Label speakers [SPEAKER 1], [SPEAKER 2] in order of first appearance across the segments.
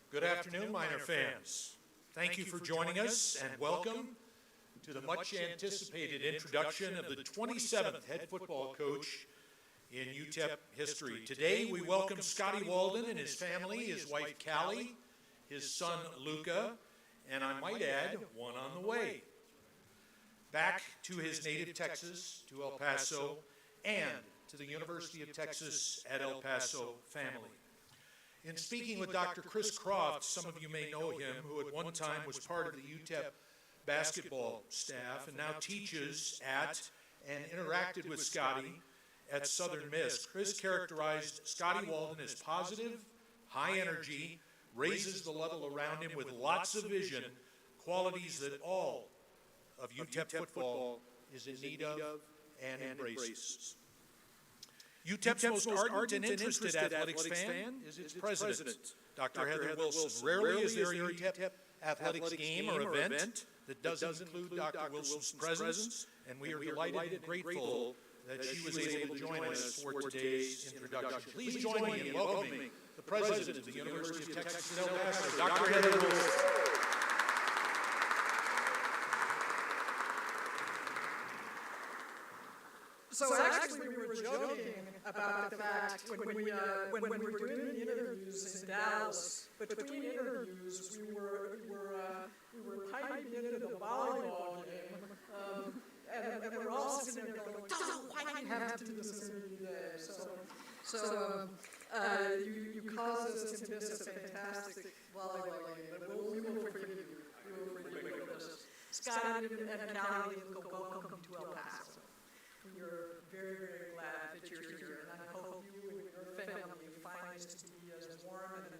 [SPEAKER 1] Good afternoon, Miner fans. Thank you for joining us and welcome to the much anticipated introduction of the 27th head football coach in UTEP history. Today we welcome Scotty Walden and his family, his wife Callie, his son Luca, and I might add, one on the way. Back to his native Texas, to El Paso, and to the University of Texas at El Paso family. In speaking with Dr. Chris Croft, some of you may know him, who at one time was part of the UTEP basketball staff and now teaches at and interacted with Scotty at Southern Miss. Chris characterized Scotty Walden as positive, high energy, raises the level around him with lots of vision, qualities that all of UTEP football is in need of and embraces. UTEP's most ardent and interested athletics fan is its president, Dr. Heather Wilson. Rarely is there a UTEP athletics game or event that doesn't include Dr. Wilson's presence, and we are delighted and grateful that she was able to join us for today's introduction. Please join me in welcoming the president of the University of Texas at El Paso, Dr. Heather Wilson.
[SPEAKER 2] So actually, we were joking about the fact when we were doing the interviews in Dallas. Between interviews, we were piping into the volleyball game, and we're all sitting there going, "Why do you have to do this interview today?" So you caused us to miss a fantastic volleyball game, but we will forgive you. We will forgive you for this. Scotty and Callie, welcome to El Paso. We are very, very glad that you're here, and I hope you and your family find this to be as warm and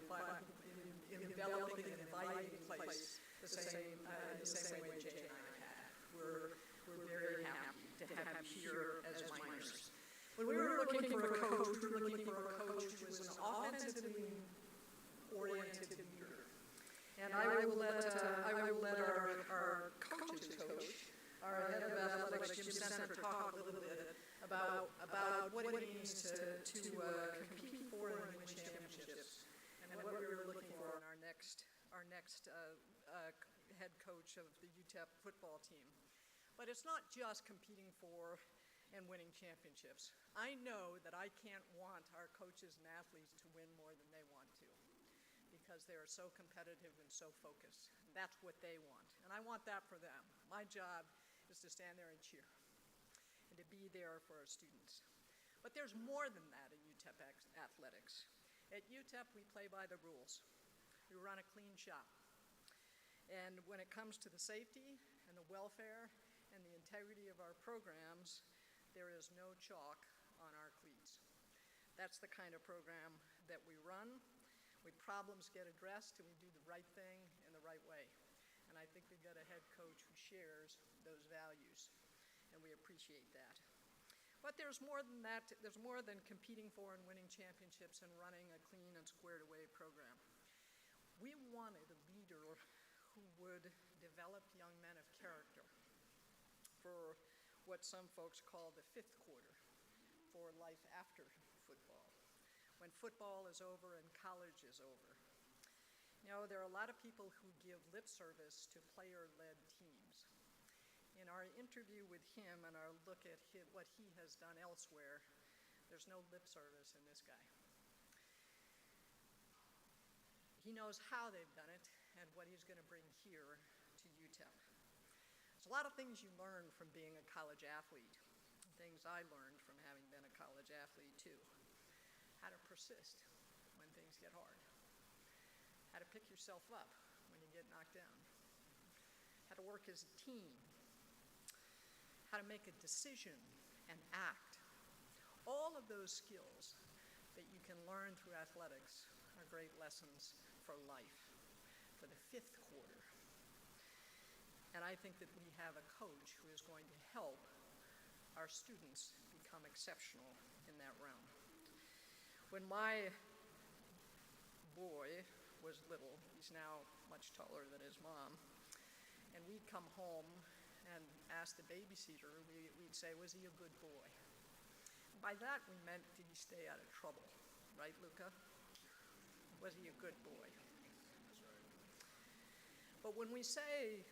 [SPEAKER 2] enveloping and inviting place the same way Jay and I had. We're very happy to have you here as minors. When we were looking for a coach, we were looking for a coach who was an offensively oriented leader. And I will let our coaches coach, our head of athletics, Jim Center, talk a little bit about what it means to compete for and win championships, and what we were looking for in our next head coach of the UTEP football team. But it's not just competing for and winning championships. I know that I can't want our coaches and athletes to win more than they want to, because they are so competitive and so focused. That's what they want, and I want that for them. My job is to stand there and cheer and to be there for our students. But there's more than that in UTEP athletics. At UTEP, we play by the rules. We run a clean shop. And when it comes to the safety and the welfare and the integrity of our programs, there is no chalk on our cleats. That's the kind of program that we run. Problems get addressed, and we do the right thing in the right way. And I think we've got a head coach who shares those values, and we appreciate that. But there's more than that. There's more than competing for and winning championships and running a clean and squared-away program. We wanted a leader who would develop young men of character for what some folks call the fifth quarter, for life after football, when football is over and college is over. You know, there are a lot of people who give lip service to player-led teams. In our interview with him and our look at what he has done elsewhere, there's no lip service in this guy. He knows how they've done it and what he's going to bring here to UTEP. There's a lot of things you learn from being a college athlete, things I learned from having been a college athlete too. How to persist when things get hard. How to pick yourself up when you get knocked down. How to work as a team. How to make a decision and act. All of those skills that you can learn through athletics are great lessons for life, for the fifth quarter. And I think that we have a coach who is going to help our students become exceptional in that realm. When my boy was little, he's now much taller than his mom, and we'd come home and ask the babysitter, we'd say, was he a good boy? By that we meant, did he stay out of trouble? Right, Luca? Was he a good boy? But when we say,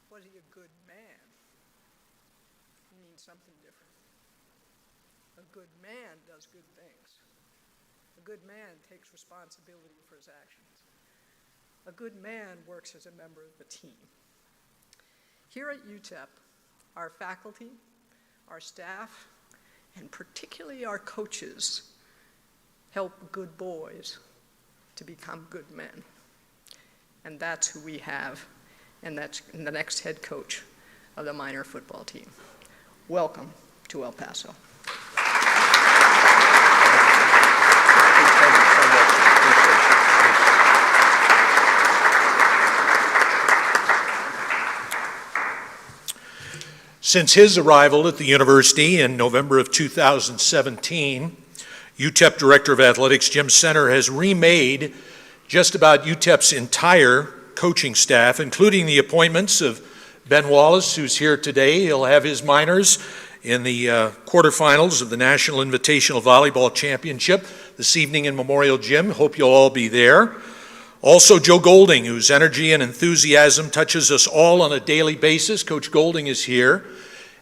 [SPEAKER 2] was he a good man, it means something different. A good man does good things. A good man takes responsibility for his actions. A good man works as a member of the team. Here at UTEP, our faculty, our staff, and particularly our coaches help good boys to become good men. And that's who we have, and that's the next head coach of the minor football team. Welcome to El Paso.
[SPEAKER 1] Since his arrival at the university in November of 2017, UTEP Director of Athletics Jim Center has remade just about UTEP's entire coaching staff, including the appointments of Ben Wallace, who's here today. He'll have his minors in the quarterfinals of the National Invitational Volleyball Championship this evening in Memorial Gym. Hope you'll all be there. Also, Joe Golding, whose energy and enthusiasm touches us all on a daily basis. Coach Golding is here.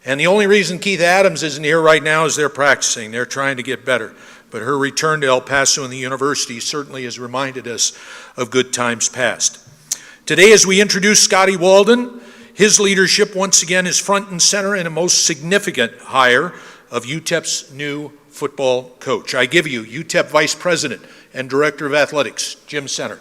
[SPEAKER 1] And the only reason Keith Adams isn't here right now is they're practicing. They're trying to get better. But her return to El Paso and the university certainly has reminded us of good times past. Today, as we introduce Scotty Walden, his leadership once again is front and center in a most significant hire of UTEP's new football coach. I give you UTEP Vice President and Director of Athletics, Jim Center.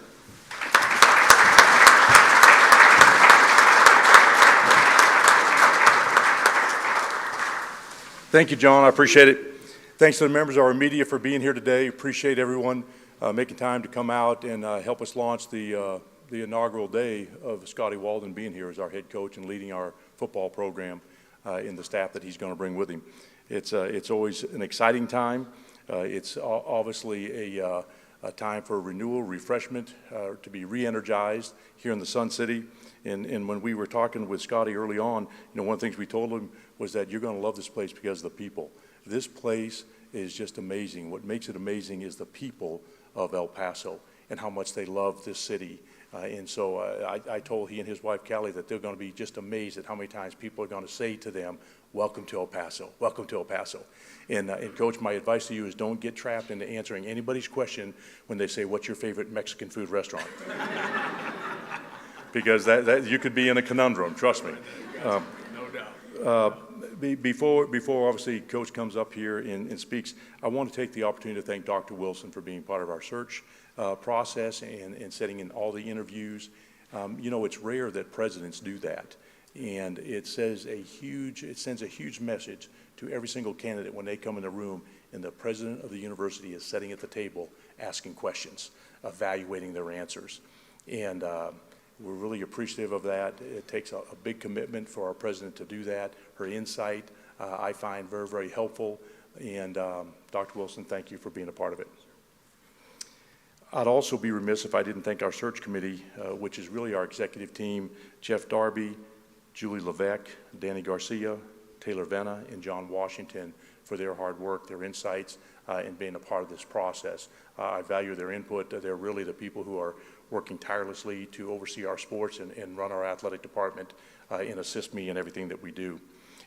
[SPEAKER 3] Thank you, John. I appreciate it. Thanks to the members of our media for being here today. Appreciate everyone making time to come out and help us launch the inaugural day of Scotty Walden being here as our head coach and leading our football program in the staff that he's going to bring with him. It's always an exciting time. It's obviously a time for renewal, refreshment, to be re-energized here in the Sun City. And when we were talking with Scotty early on, one of the things we told him was that you're going to love this place because of the people. This place is just amazing. What makes it amazing is the people of El Paso and how much they love this city. And so I told he and his wife, Callie, that they're going to be just amazed at how many times people are going to say to them, welcome to El Paso, welcome to El Paso. And Coach, my advice to you is don't get trapped into answering anybody's question when they say, what's your favorite Mexican food restaurant? Because that you could be in a conundrum, trust me. No doubt. Before obviously Coach comes up here and speaks, I want to take the opportunity to thank Dr. Wilson for being part of our search process and setting in all the interviews. It's rare that presidents do that, and it sends a huge message to every single candidate when they come in the room and the president of the university is sitting at the table asking questions, evaluating their answers. And we're really appreciative of that. It takes a big commitment for our president to do that. Her insight, I find very, very helpful. And Dr. Wilson, thank you for being a part of it. I'd also be remiss if I didn't thank our search committee, which is really our executive team, Jeff Darby, Julie Levesque, Danny Garcia, Taylor Venna, and John Washington for their hard work, their insights, and being a part of this process. I value their input. They're really the people who are working tirelessly to oversee our sports and run our athletic department and assist me in everything that we do.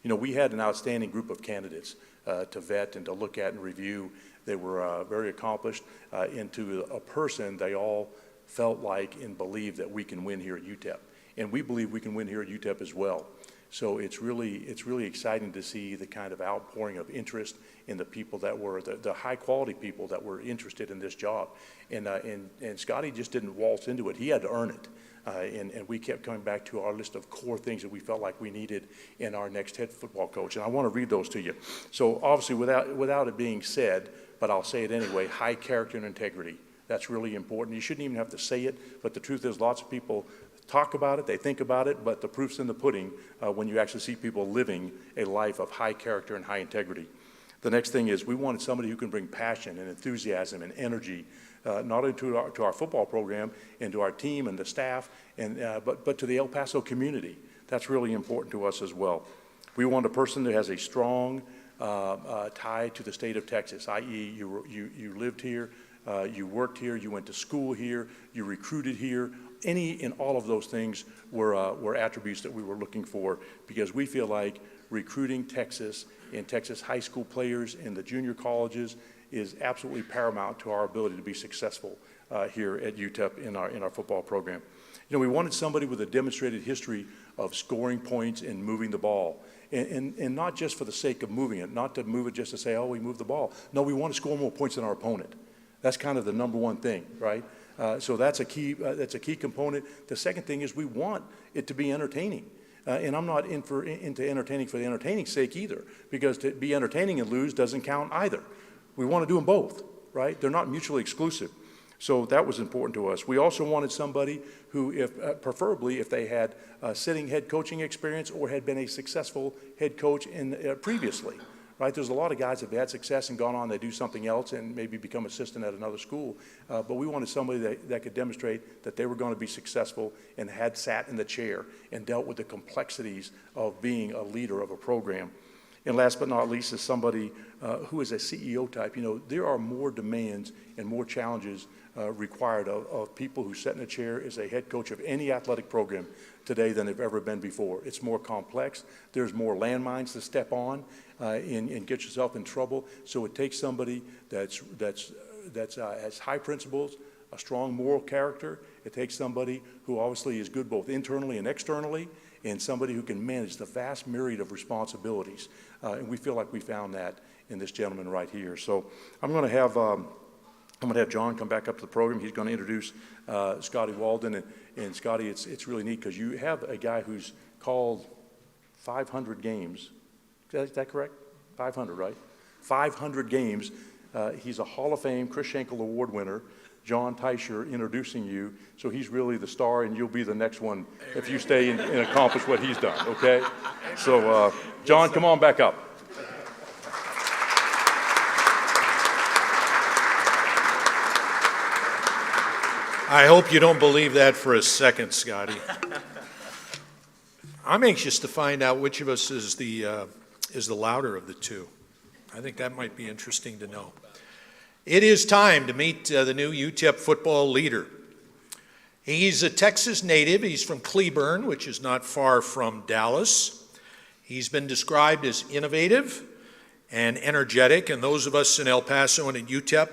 [SPEAKER 3] We had an outstanding group of candidates to vet and to look at and review. They were very accomplished, and to a person, they all felt like and believed that we can win here at UTEP. And we believe we can win here at UTEP as well. So it's really exciting to see the kind of outpouring of interest in the people that were, the high quality people that were interested in this job. And Scotty just didn't waltz into it. He had to earn it. And we kept coming back to our list of core things that we felt like we needed in our next head football coach. And I want to read those to you. So obviously without it being said, but I'll say it anyway, high character and integrity. That's really important. You shouldn't even have to say it, but the truth is lots of people talk about it, they think about it, but the proof's in the pudding when you actually see people living a life of high character and high integrity. The next thing is we wanted somebody who can bring passion and enthusiasm and energy, not only to our football program and to our team and the staff, but to the El Paso community. That's really important to us as well. We want a person that has a strong tie to the state of Texas, i.e. you lived here, you worked here, you went to school here, you recruited here. any and all of those things were attributes that we were looking for, because we feel like recruiting Texas and Texas high school players in the junior colleges is absolutely paramount to our ability to be successful here at UTEP in our football program. You know, we wanted somebody with a demonstrated history of scoring points and moving the ball. And not just for the sake of moving it, not to move it just to say, oh, we moved the ball. No, we want to score more points than our opponent. That's kind of the number one thing, right? So that's a key component. The second thing is we want it to be entertaining. And I'm not into entertaining for the entertaining's sake either, because to be entertaining and lose doesn't count either. We want to do them both, right? They're not mutually exclusive. So that was important to us. We also wanted somebody who, preferably if they had sitting head coaching experience or had been a successful head coach previously, right? There's a lot of guys that have had success and gone on, they do something else and maybe become assistant at another school. But we wanted somebody that could demonstrate that they were going to be successful and had sat in the chair and dealt with the complexities of being a leader of a program. And last but not least is somebody who is a CEO type. You know, there are more demands and more challenges required of people who sit in a chair as a head coach of any athletic program today than they've ever been before. It's more complex. There's more landmines to step on and get yourself in trouble. So it takes somebody that has high principles, a strong moral character. It takes somebody who obviously is good both internally and externally, and somebody who can manage the vast myriad of responsibilities. And we feel like we found that in this gentleman right here. So I'm going to have John come back up to the program. He's going to introduce Scotty Walden. And Scotty, it's really neat because you have a guy who's called 500 games. Is that correct? 500, right? 500 games. He's a Hall of Fame Chris Schenkel Award winner. John Teicher introducing you. So he's really the star, and you'll be the next one if you stay and accomplish what he's done, okay? So, John, come on back up.
[SPEAKER 1] I hope you don't believe that for a second, Scotty. I'm anxious to find out which of us is the louder of the two. I think that might be interesting to know. It is time to meet the new UTEP football leader. He's a Texas native. He's from Cleburne, which is not far from Dallas. He's been described as innovative and energetic, and those of us in El Paso and at UTEP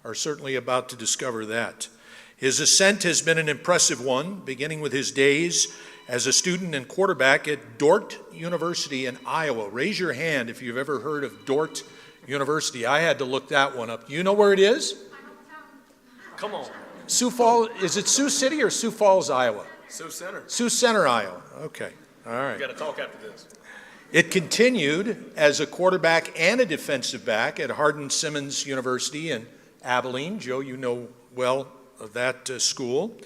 [SPEAKER 1] are certainly about to discover that. His ascent has been an impressive one, beginning with his days as a student and quarterback at Dordt University in Iowa. Raise your hand if you've ever heard of Dordt University. I had to look that one up. You know where it is?
[SPEAKER 4] Come on.
[SPEAKER 1] Sioux Falls, is it Sioux City or Sioux Falls, Iowa?
[SPEAKER 4] Sioux Center.
[SPEAKER 1] Sioux Center, Iowa. Okay, all right.
[SPEAKER 4] We got to talk after this.
[SPEAKER 1] It continued as a quarterback and a defensive back at Hardin-Simmons University in Abilene. Joe, you know well of that school.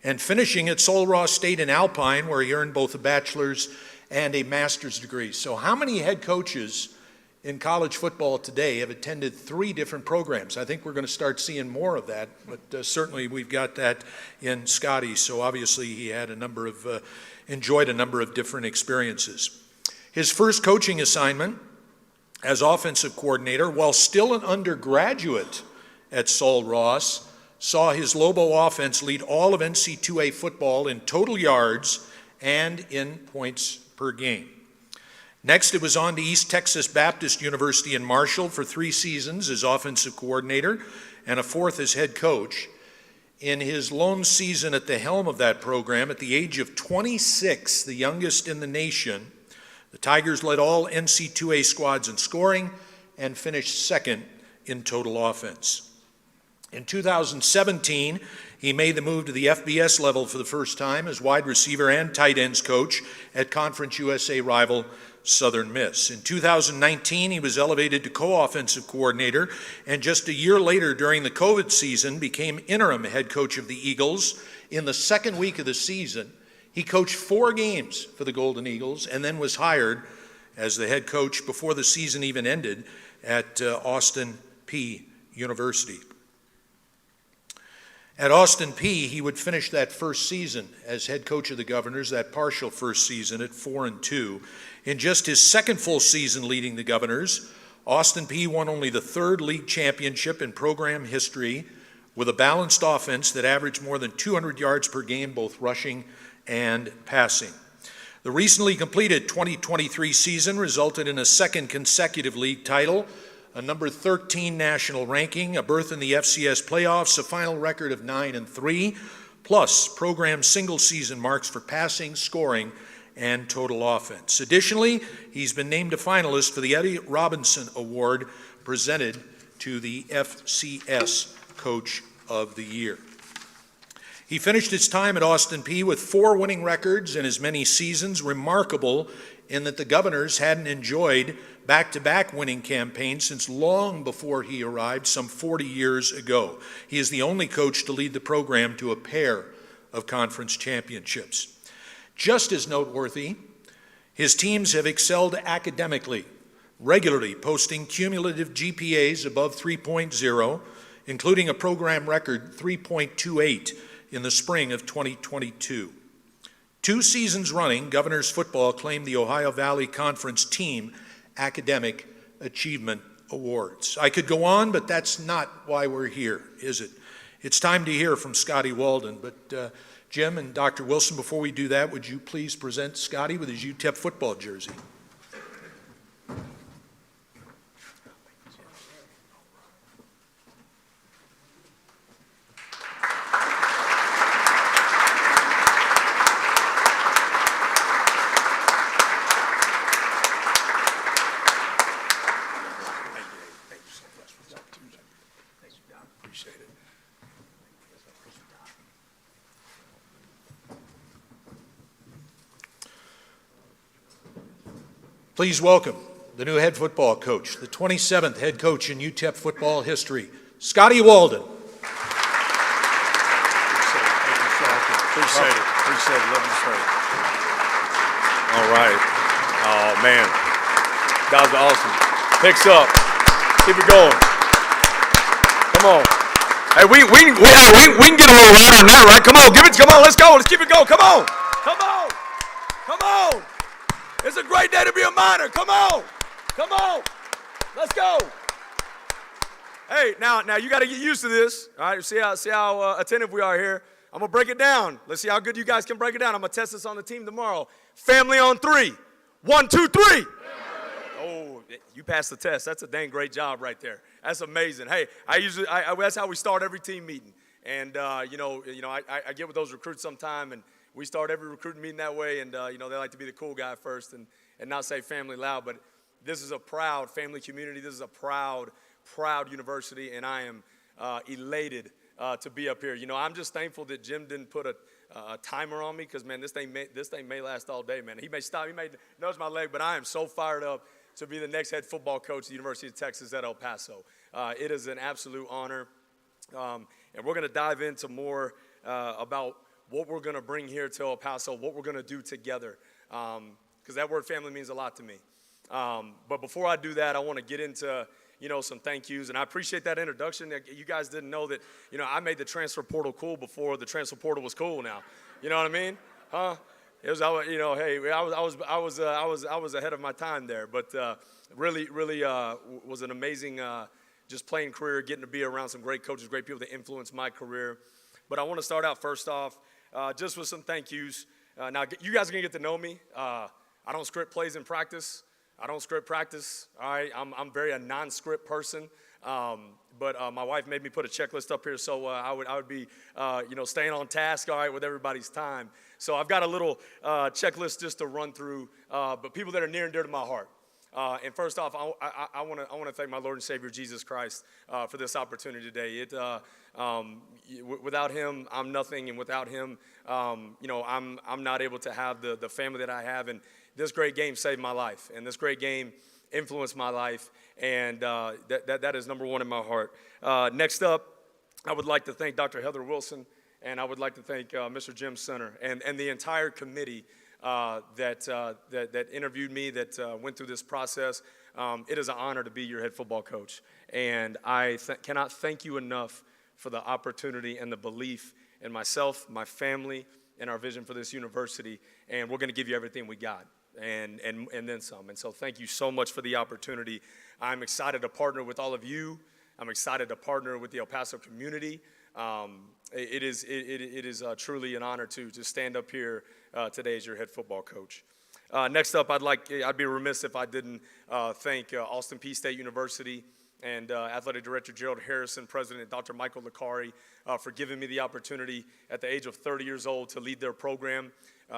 [SPEAKER 1] And finishing at Sul Ross State in Alpine, where he earned both a bachelor's and a master's degree. So how many head coaches in college football today have attended 3 different programs? I think we're going to start seeing more of that, but certainly we've got that in Scotty. So obviously he had enjoyed a number of different experiences. His first coaching assignment as offensive coordinator, while still an undergraduate at Sul Ross, saw his Lobo offense lead all of NC2A football in total yards and in points per game. Next, it was on to East Texas Baptist University in Marshall for 3 seasons as offensive coordinator and a 4th as head coach. In his lone season at the helm of that program, at the age of 26, the youngest in the nation, the Tigers led all NC2A squads in scoring and finished 2nd in total offense. In 2017, he made the move to the FBS level for the first time as wide receiver and tight ends coach at Conference USA rival Southern Miss. In 2019, he was elevated to co-offensive coordinator, and just a year later during the COVID season became interim head coach of the Eagles. In the 2nd week of the season, he coached 4 games for the Golden Eagles and then was hired as the head coach before the season even ended at Austin Peay University. At Austin Peay, he would finish that first season as head coach of the Governors, that partial first season at 4-2. In just his 2nd full season leading the Governors, Austin Peay won only the 3rd league championship in program history with a balanced offense that averaged more than 200 yards per game, both rushing and passing. The recently completed 2023 season resulted in a second consecutive league title, a number 13 national ranking, a berth in the FCS playoffs, a final record of 9-3, plus program single-season marks for passing, scoring, and total offense. Additionally, he's been named a finalist for the Eddie Robinson Award presented to the FCS Coach of the Year. He finished his time at Austin Peay with 4 winning records in as many seasons, remarkable in that the Governors hadn't enjoyed back-to-back winning campaigns since long before he arrived some 40 years ago. He is the only coach to lead the program to a pair of conference championships. Just as noteworthy, his teams have excelled academically, regularly posting cumulative GPAs above 3.0, including a program record 3.28 in the spring of 2022. 2 seasons running, Governors football claimed the Ohio Valley Conference Team Academic Achievement Awards. I could go on, but that's not why we're here, is it? It's time to hear from Scotty Walden, but Jim and Dr. Wilson, before we do that, would you please present Scotty with his UTEP football jersey? Please welcome the new head football coach, the 27th head coach in UTEP football history, Scotty Walden.
[SPEAKER 4] Appreciate it. Appreciate it. Love you, sir. All right. Oh, man. Guys are awesome. Picks up. Keep it going. Come on. Hey, we can get a little louder than that, right? Come on. Come on. Let's go. Let's keep it going. Come on. Come on. Come on. It's a great day to be a Miner. Come on. Come on. Let's go. Hey, now you got to get used to this. All right, see how attentive we are here. I'm going to break it down. Let's see how good you guys can break it down. I'm going to test this on the team tomorrow. Family on 3. 1, 2, 3. Oh, you passed the test. That's a dang great job right there. That's amazing. Hey, that's how we start every team meeting. And, I get with those recruits sometime, and we start every recruiting meeting that way, and, they like to be the cool guy first and not say family loud. But this is a proud family community. This is a proud university, and I am elated to be up here. I'm just thankful that Jim didn't put a timer on me because, man, this thing may last all day, man. He may stop. He may nudge my leg, but I am so fired up to be the next head football coach at the University of Texas at El Paso. It is an absolute honor, and we're going to dive into more about what we're going to bring here to El Paso, what we're going to do together, because that word family means a lot to me. But before I do that, I want to get into, some thank yous, and I appreciate that introduction. You guys didn't know that, I made the transfer portal cool before the transfer portal was cool now. You know what I mean? Huh? It was, hey, I was ahead of my time there, but really was an amazing just playing career, getting to be around some great coaches, great people that influenced my career. But I want to start out first off just with some thank yous. Now, you guys are going to get to know me. I don't script plays in practice. I don't script practice. All right, I'm very a non-script person. But my wife made me put a checklist up here, so I would be staying on task, all right, with everybody's time. So I've got a little checklist just to run through, but people that are near and dear to my heart. And first off, I want to thank my Lord and Savior Jesus Christ for this opportunity today. Without Him, I'm nothing, and without Him, I'm not able to have the family that I have. And this great game saved my life, and this great game influenced my life, and that is number one in my heart. Next up, I would like to thank Dr. Heather Wilson, and I would like to thank Mr. Jim Center and the entire committee that interviewed me, that went through this process. It is an honor to be your head football coach, and I cannot thank you enough for the opportunity and the belief in myself, my family, and our vision for this university, and we're going to give you everything we got. And then some. And so thank you so much for the opportunity. I'm excited to partner with all of you. I'm excited to partner with the El Paso community. It is truly an honor to stand up here today as your head football coach. Next up, I'd be remiss if I didn't thank Austin Peay State University and Athletic Director Gerald Harrison, President Dr. Michael Licari, for giving me the opportunity at the age of 30 years old to lead their program.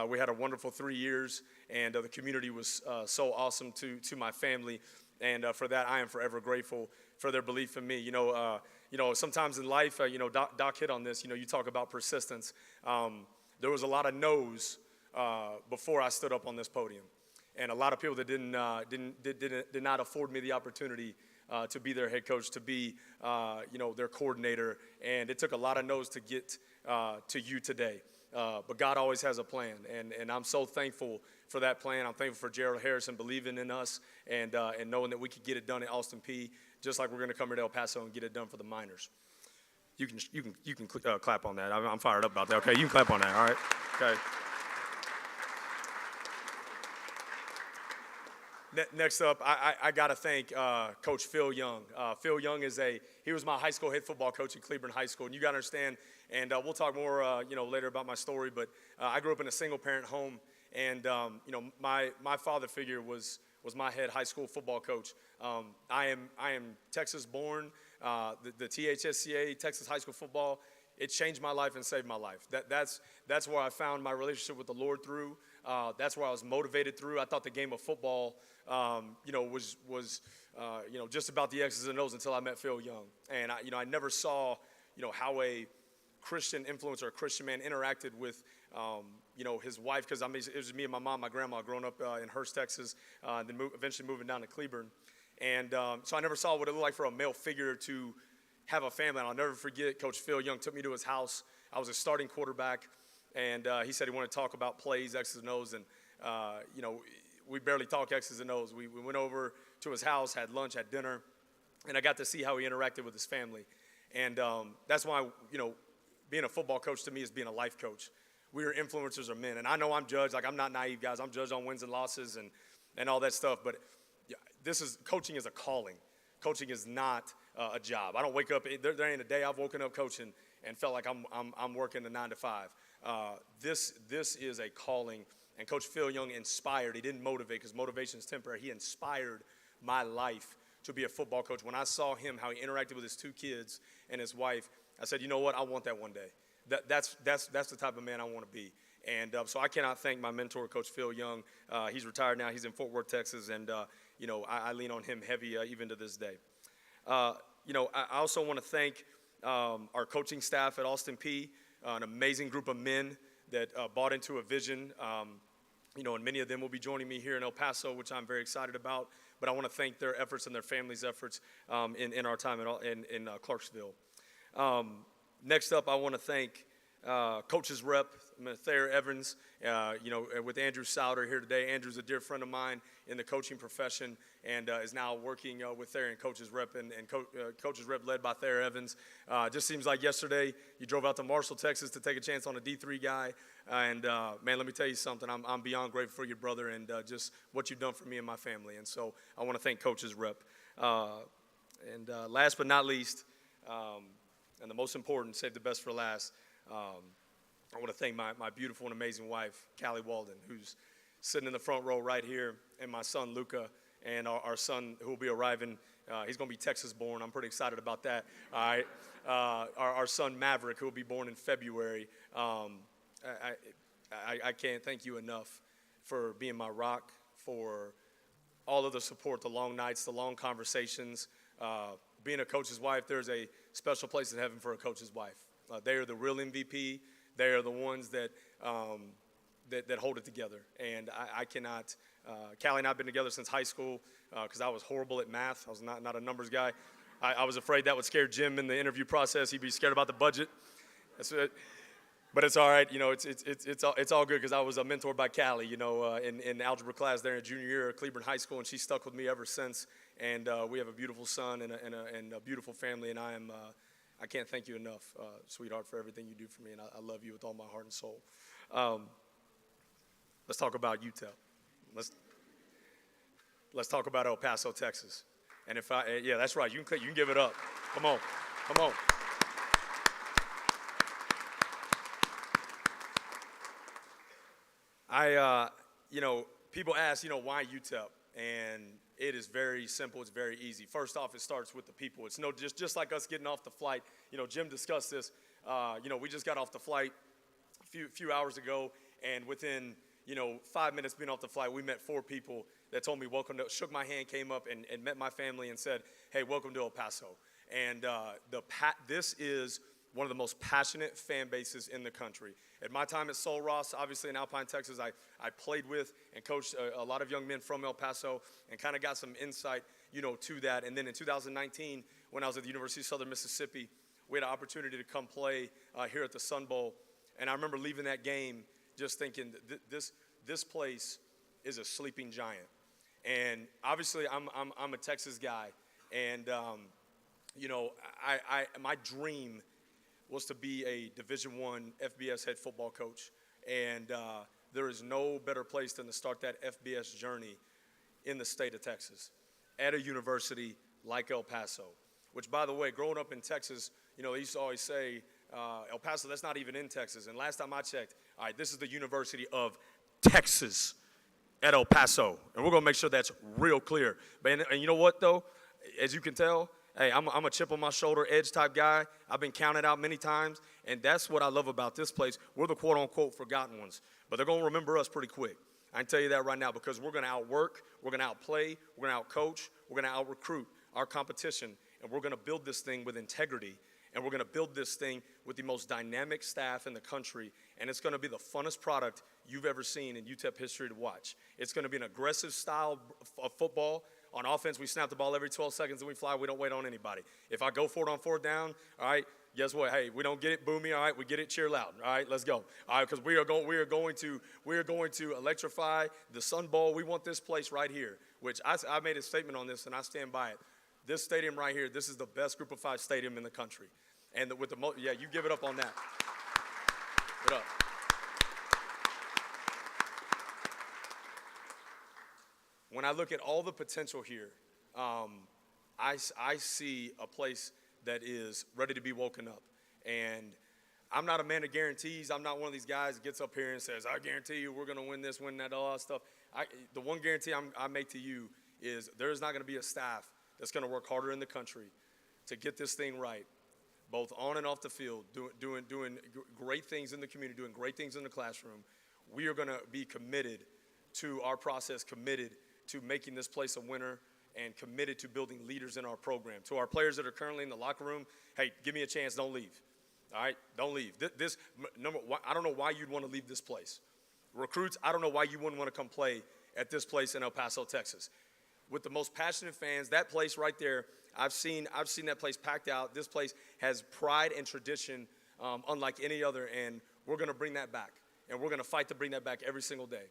[SPEAKER 4] We had a wonderful 3 years, and the community was so awesome to my family, and for that I am forever grateful for their belief in me. You know, sometimes in life, Doc hit on this. You talk about persistence. There was a lot of no's before I stood up on this podium, and a lot of people that did not afford me the opportunity to be their head coach, to be their coordinator, and it took a lot of no's to get to you today. But God always has a plan, and I'm so thankful for that plan. I'm thankful for Gerald Harrison believing in us and knowing that we could get it done at Austin Peay, just like we're going to come here to El Paso and get it done for the Miners. You can clap on that. I'm fired up about that. Okay, you can clap on that. All right. Okay. Next up, I got to thank Coach Phil Young. Phil Young he was my high school head football coach at Cleburne High School, and you got to understand, and we'll talk more, later about my story, but I grew up in a single-parent home, and, my father figure was my head high school football coach. I am Texas-born. The THSCA, Texas High School Football, it changed my life and saved my life. That's where I found my relationship with the Lord through. That's where I was motivated through. I thought the game of football, was just about the X's and O's until I met Phil Young. And I never saw, how a Christian influencer, a Christian man interacted with, his wife, because it was me and my mom, my grandma, growing up in Hurst, Texas, and then eventually moving down to Cleburne. And so I never saw what it looked like for a male figure to have a family. And I'll never forget, Coach Phil Young took me to his house. I was a starting quarterback, and he said he wanted to talk about plays, X's and O's, and, we barely talk X's and O's. We went over to his house, had lunch, had dinner, and I got to see how he interacted with his family. And that's why, being a football coach to me is being a life coach. We are influencers of men. And I know I'm judged. Like, I'm not naive, guys. I'm judged on wins and losses and all that stuff. But coaching is a calling. Coaching is not a job. I don't wake up. There ain't a day I've woken up coaching and felt like I'm working a 9 to 5. This is a calling. And Coach Phil Young inspired. He didn't motivate, because motivation is temporary. He inspired my life to be a football coach. When I saw him, how he interacted with his 2 kids and his wife, I said, you know what? I want that one day. That's the type of man I want to be. And so I cannot thank my mentor, Coach Phil Young. He's retired now. He's in Fort Worth, Texas, and I lean on him heavy even to this day. I also want to thank our coaching staff at Austin Peay, an amazing group of men that bought into a vision. And many of them will be joining me here in El Paso, which I'm very excited about. But I want to thank their efforts and their families' efforts in our time in Clarksville. Next up, I want to thank Coaches Rep, Thayer Evans, with Andrew Souder here today. Andrew's a dear friend of mine in the coaching profession, and is now working with Thayer and Coaches Rep, and Coaches Rep led by Thayer Evans. Just seems like yesterday you drove out to Marshall, Texas to take a chance on a D3 guy. And, man, let me tell you something. I'm beyond grateful for you, brother, and just what you've done for me and my family. And so I want to thank Coaches Rep. And last but not least, and the most important, save the best for last, I want to thank my beautiful and amazing wife, Scotty Walden, who's sitting in the front row right here, and my son, Luca, and our son who will be arriving. He's going to be Texas-born. I'm pretty excited about that. All right. Our son, Maverick, who will be born in February. I can't thank you enough for being my rock, for all of the support, the long nights, the long conversations. Being a coach's wife, there's a special place in heaven for a coach's wife. They are the real MVP. They are the ones that hold it together. And I cannot. Callie and I have been together since high school because I was horrible at math. I was not a numbers guy. I was afraid that would scare Jim in the interview process. He'd be scared about the budget. That's it. But it's all right. It's all good because I was mentored by Callie, in algebra class there in junior year at Cleburne High School, and she's stuck with me ever since. And we have a beautiful son and a beautiful family, and I can't thank you enough, sweetheart, for everything you do for me, and I love you with all my heart and soul. Let's talk about UTEP. Let's talk about El Paso, Texas. And yeah, that's right. You can give it up. Come on. People ask, why UTEP? And it is very simple. It's very easy. First off, it starts with the people. It's just like us getting off the flight. Jim discussed this. We just got off the flight a few hours ago, and within 5 minutes being off the flight, we met 4 people that told me shook my hand, came up and met my family and said, hey, welcome to El Paso. And this is one of the most passionate fan bases in the country. At my time at Sul Ross, obviously in Alpine, Texas, I played with and coached a lot of young men from El Paso and kind of got some insight, to that. And then in 2019, when I was at the University of Southern Mississippi, we had an opportunity to come play here at the Sun Bowl. And I remember leaving that game just thinking, this place is a sleeping giant. And obviously, I'm a Texas guy, and my dream was to be a Division I FBS head football coach, and there is no better place than to start that FBS journey in the state of Texas at a university like El Paso. Which, by the way, growing up in Texas, they used to always say, El Paso, that's not even in Texas. And last time I checked, all right, this is the University of Texas at El Paso. And we're going to make sure that's real clear. And you know what, though? As you can tell, hey, I'm a chip on my shoulder, edge type guy. I've been counted out many times. And that's what I love about this place. We're the quote-unquote forgotten ones. But they're going to remember us pretty quick. I can tell you that right now, because we're going to outwork, we're going to outplay, we're going to outcoach, we're going to out-recruit our competition. And we're going to build this thing with integrity. And we're going to build this thing with the most dynamic staff in the country. And it's going to be the funnest product you've ever seen in UTEP history to watch. It's going to be an aggressive style of football. On offense, we snap the ball every 12 seconds and we fly. We don't wait on anybody. If I go for it on 4th down, all right, guess what? Hey, we don't get it boomy, all right? We get it cheer loud, all right? Let's go. All right, because we are going to electrify the Sun Bowl. We want this place right here, which I made a statement on this and I stand by it. This stadium right here, this is the best Group of 5 stadium in the country. And with you give it up on that. Give it up. When I look at all the potential here, I see a place that is ready to be woken up. And I'm not a man of guarantees. I'm not one of these guys that gets up here and says, I guarantee you we're going to win this, win that, all that stuff. The one guarantee I make to you is there is not going to be a staff that's going to work harder in the country to get this thing right, both on and off the field, doing great things in the community, doing great things in the classroom. We are going to be committed to our process, committed to making this place a winner, and committed to building leaders in our program. To our players that are currently in the locker room, hey, give me a chance, don't leave. All right, don't leave. I don't know why you'd want to leave this place. Recruits, I don't know why you wouldn't want to come play at this place in El Paso, Texas. With the most passionate fans, that place right there, I've seen that place packed out. This place has pride and tradition unlike any other, and we're going to bring that back. And we're going to fight to bring that back every single day.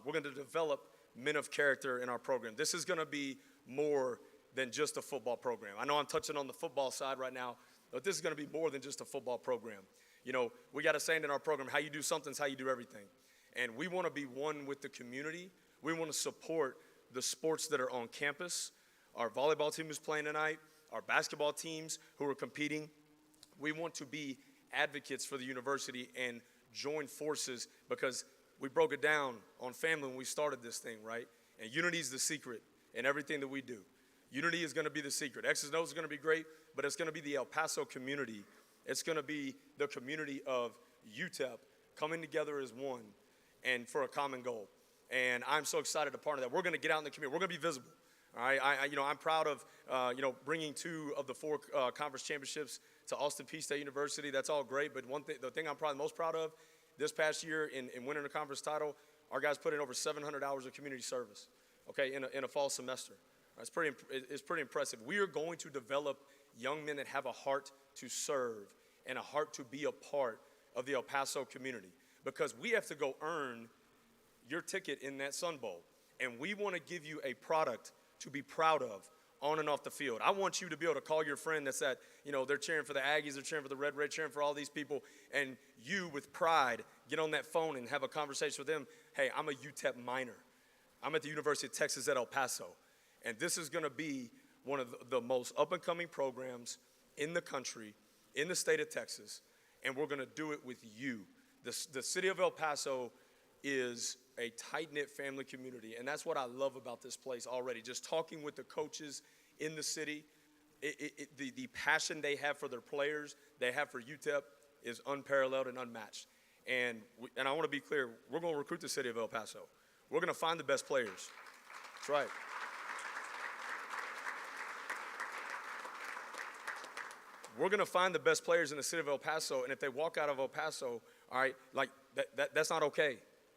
[SPEAKER 4] We're going to develop men of character in our program. This is going to be more than just a football program. I know I'm touching on the football side right now, but this is going to be more than just a football program. We got a saying in our program, how you do something is how you do everything. And we want to be one with the community. We want to support the sports that are on campus. Our volleyball team is playing tonight, our basketball teams who are competing. We want to be advocates for the university and join forces, because we broke it down on family when we started this thing, right? And unity is the secret in everything that we do. Unity is going to be the secret. X's and O's is going to be great, but it's going to be the El Paso community. It's going to be the community of UTEP coming together as one and for a common goal. And I'm so excited to part of that. We're going to get out in the community. We're going to be visible. All right, I'm proud of, bringing 2 of the 4 conference championships to Austin Peay State University. That's all great, but the thing I'm probably most proud of, this past year in winning the conference title, our guys put in over 700 hours of community service, okay, in a fall semester. It's pretty impressive. We are going to develop young men that have a heart to serve and a heart to be a part of the El Paso community, because we have to go earn your ticket in that Sun Bowl, and we want to give you a product to be proud of on and off the field. I want you to be able to call your friend that's at, they're cheering for the Aggies, they're cheering for the Red, cheering for all these people, and you with pride get on that phone and have a conversation with them. Hey, I'm a UTEP minor. I'm at the University of Texas at El Paso, and this is going to be one of the most up-and-coming programs in the country, in the state of Texas, and we're going to do it with you. The city of El Paso is a tight-knit family community, and that's what I love about this place already. Just talking with the coaches in the city, the passion they have for their players, they have for UTEP, is unparalleled and unmatched. And I want to be clear, we're going to recruit the city of El Paso. We're going to find the best players. That's right. We're going to find the best players in the city of El Paso, and if they walk out of El Paso, all right, like that's not okay.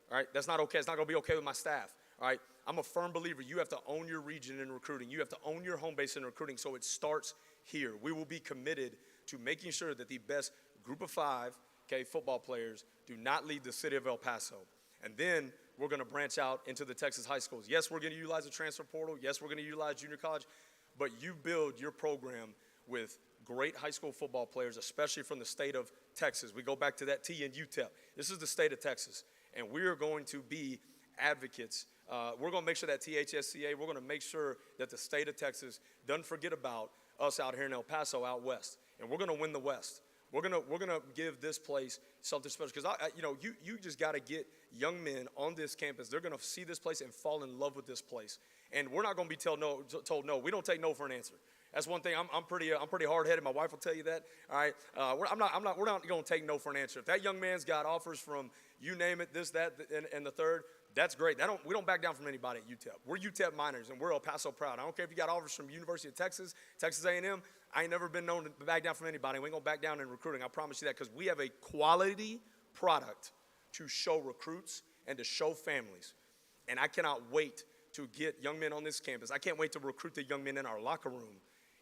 [SPEAKER 4] All right, that's not okay. It's not going to be okay with my staff. All right, I'm a firm believer you have to own your region in recruiting. You have to own your home base in recruiting, so it starts here. We will be committed to making sure that the best group of 5, okay, football players do not leave the city of El Paso. And then we're going to branch out into the Texas high schools. Yes, we're going to utilize the transfer portal. Yes, we're going to utilize junior college. But you build your program with great high school football players, especially from the state of Texas. We go back to that T in UTEP. This is the state of Texas. And we are going to be advocates. We're going to make sure that THSCA, we're going to make sure that the state of Texas doesn't forget about us out here in El Paso, out west. And we're going to win the West. We're gonna give this place something special, because you just got to get young men on this campus. They're going to see this place and fall in love with this place. And we're not going to be told no. We don't take no for an answer. That's one thing. I'm pretty hard-headed. My wife will tell you that. All right. We're not going to take no for an answer. If that young man's got offers from you name it, this, that, and the third, that's great. We don't back down from anybody at UTEP. We're UTEP miners, and we're El Paso proud. I don't care if you got offers from University of Texas, Texas A&M. I ain't never been known to back down from anybody. We ain't going to back down in recruiting. I promise you that, because we have a quality product to show recruits and to show families. And I cannot wait to get young men on this campus. I can't wait to recruit the young men in our locker room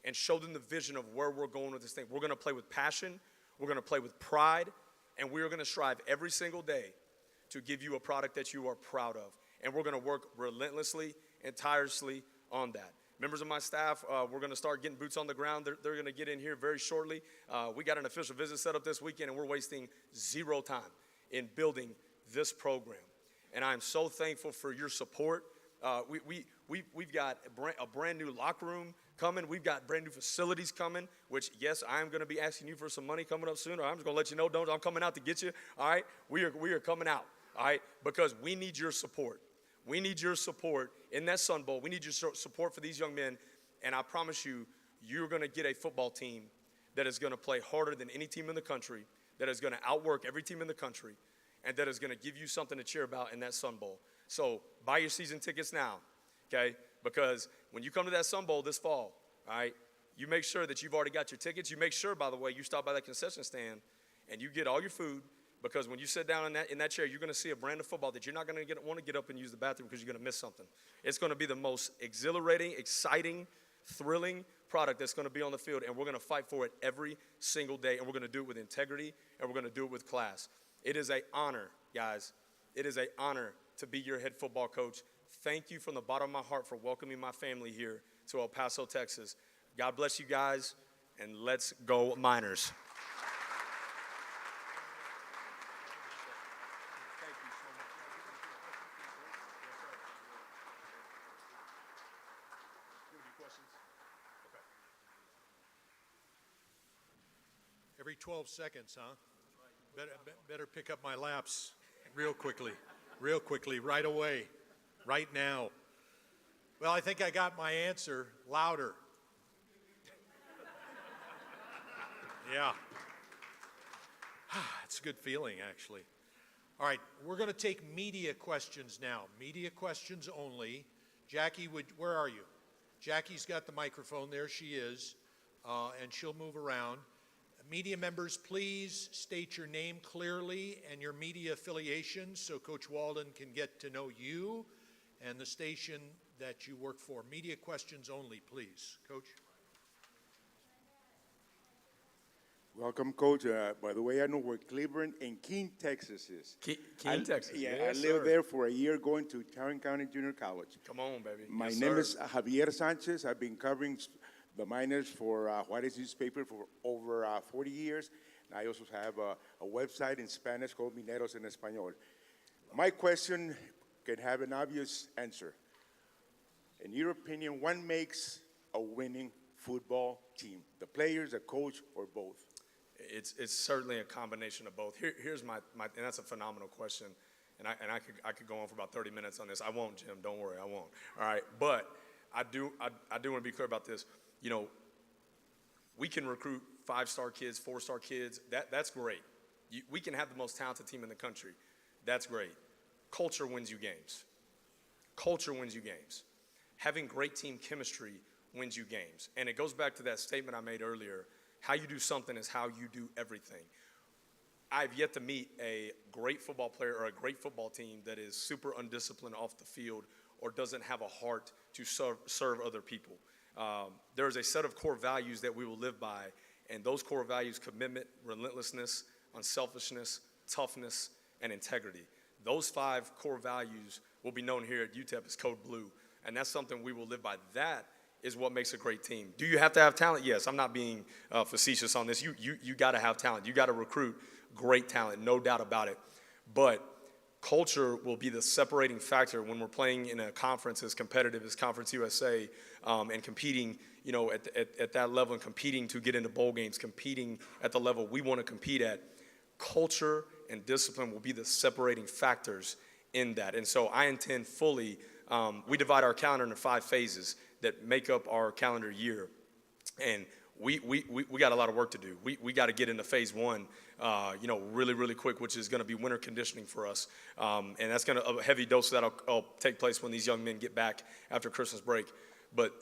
[SPEAKER 4] and show them the vision of where we're going with this thing. We're going to play with passion. We're going to play with pride. And we are going to strive every single day to give you a product that you are proud of. And we're going to work relentlessly and tirelessly on that. Members of my staff, we're going to start getting boots on the ground. They're going to get in here very shortly. We got an official visit set up this weekend, and we're wasting zero time in building this program. And I'm so thankful for your support. We've got a brand new locker room coming. We've got brand new facilities coming, which, yes, I'm going to be asking you for some money coming up soon. I'm just going to let you know, I'm coming out to get you. All right, we are coming out. All right, because we need your support. We need your support in that Sun Bowl. We need your support for these young men. And I promise you, you're going to get a football team that is going to play harder than any team in the country, that is going to outwork every team in the country, and that is going to give you something to cheer about in that Sun Bowl. So buy your season tickets now, okay? Because when you come to that Sun Bowl this fall, all right, you make sure that you've already got your tickets. You make sure, by the way, you stop by that concession stand and you get all your food. Because when you sit down in that chair, you're going to see a brand of football that you're not going to want to get up and use the bathroom, because you're going to miss something. It's going to be the most exhilarating, exciting, thrilling product that's going to be on the field, and we're going to fight for it every single day, and we're going to do it with integrity, and we're going to do it with class. It is an honor, guys. It is an honor to be your head football coach. Thank you from the bottom of my heart for welcoming my family here to El Paso, Texas. God bless you guys, and let's go Miners.
[SPEAKER 1] Every 12 seconds, huh? Better pick up my laps real quickly, right away, right now. Well, I think I got my answer. Louder. Yeah. It's a good feeling, actually. All right, we're going to take media questions now. Media questions only. Jackie, where are you? Jackie's got the microphone. There she is, and she'll move around. Media members, please state your name clearly and your media affiliation so Coach Walden can get to know you and the station that you work for. Media questions only, please. Coach?
[SPEAKER 5] Welcome, Coach. By the way, I know where Cleveland and Keene, Texas is.
[SPEAKER 4] Keene, Texas.
[SPEAKER 5] Yeah,
[SPEAKER 4] Yes,
[SPEAKER 5] I lived
[SPEAKER 4] sir.
[SPEAKER 5] there for a year going to Tarrant County Junior College.
[SPEAKER 4] Come on, baby.
[SPEAKER 5] My
[SPEAKER 4] Yes,
[SPEAKER 5] name
[SPEAKER 4] sir.
[SPEAKER 5] is Javier Sanchez. I've been covering the Miners for Juarez newspaper for over 40 years. And I also have a website in Spanish called Mineros en Español. My question can have an obvious answer. In your opinion, what makes a winning football team? The players, the coach, or both?
[SPEAKER 4] It's certainly a combination of both. Here's my and that's a phenomenal question. and I could go on for about 30 minutes on this. I won't, Jim. Don't worry, I won't. All right, but I do want to be clear about this. You know, we can recruit 5-star kids, 4-star kids. That's great. We can have the most talented team in the country. That's great. Culture wins you games. Culture wins you games. Having great team chemistry wins you games. And it goes back to that statement I made earlier. How you do something is how you do everything. I've yet to meet a great football player or a great football team that is super undisciplined off the field or doesn't have a heart to serve other people. There is a set of core values that we will live by, and those core values: commitment, relentlessness, unselfishness, toughness, and integrity. Those 5 core values will be known here at UTEP as Code Blue, and that's something we will live by. That is what makes a great team. Do you have to have talent? Yes, I'm not being facetious on this. You got to have talent. You got to recruit great talent, no doubt about it. But culture will be the separating factor when we're playing in a conference as competitive as Conference USA, and competing, you know, at that level, and competing to get into bowl games, competing at the level we want to compete at. Culture and discipline will be the separating factors in that. And so I intend fully, we divide our calendar into 5 phases that make up our calendar year. And we got a lot of work to do. We got to get into phase 1, you know, really, really quick, which is going to be winter conditioning for us. And that's going to, a heavy dose of that'll take place when these young men get back after Christmas break. But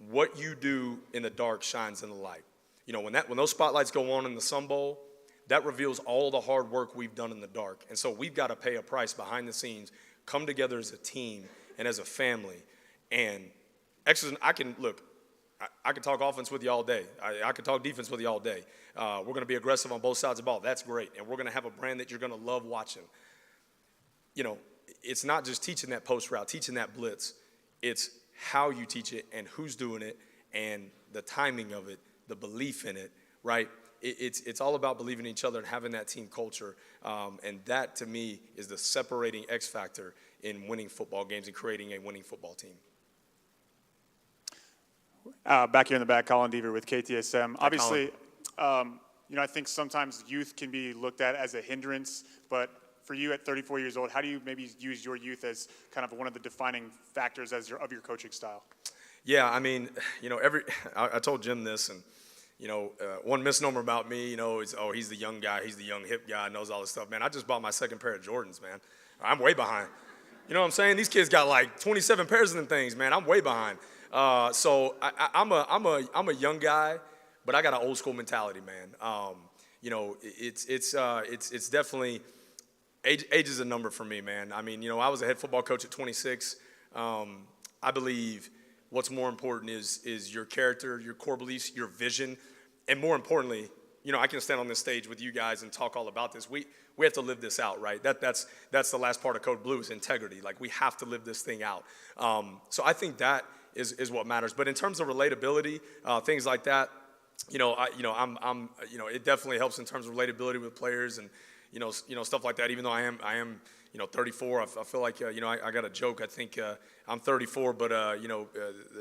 [SPEAKER 4] what you do in the dark shines in the light. You know, when those spotlights go on in the Sun Bowl, that reveals all the hard work we've done in the dark. And so we've got to pay a price behind the scenes, come together as a team and as a family. And I can talk offense with you all day. I can talk defense with you all day. We're going to be aggressive on both sides of the ball. That's great. And we're going to have a brand that you're going to love watching. You know, it's not just teaching that post route, teaching that blitz. It's how you teach it and who's doing it and the timing of it, the belief in it, right? It's all about believing in each other and having that team culture. And that, to me, is the separating X factor in winning football games and creating a winning football team.
[SPEAKER 6] Back here in the back, Colin Deaver with KTSM. Obviously, you know, I think sometimes youth can be looked at as a hindrance, but for you at 34 years old, how do you maybe use your youth as kind of one of the defining factors of your coaching style? Yeah, I mean, you know, I told Jim this, and you know, one misnomer about me, you know, is, oh, he's the young guy, he's the young hip guy, knows all this stuff. Man, I just bought my 2nd pair of Jordans, man. I'm way behind. You know what I'm saying? These kids got like 27 pairs of them things, man. I'm way behind. So I'm a young guy, but I got an old school mentality, man. You know, it's definitely age is a number for me, man. I mean, you know, I was a head football coach at 26. I believe what's more important is your character, your core beliefs, your vision, and more importantly, you know, I can stand on this stage with you guys and talk all about this. We have to live this out, right? That's the last part of Code Blue is integrity. Like, we have to live this thing out. So I think that is what matters. But in terms of relatability, things like that, you know, I'm it definitely helps in terms of relatability with players and you know stuff like that. Even though I am you know 34, I feel like you know I got a joke. I think I'm 34, but you know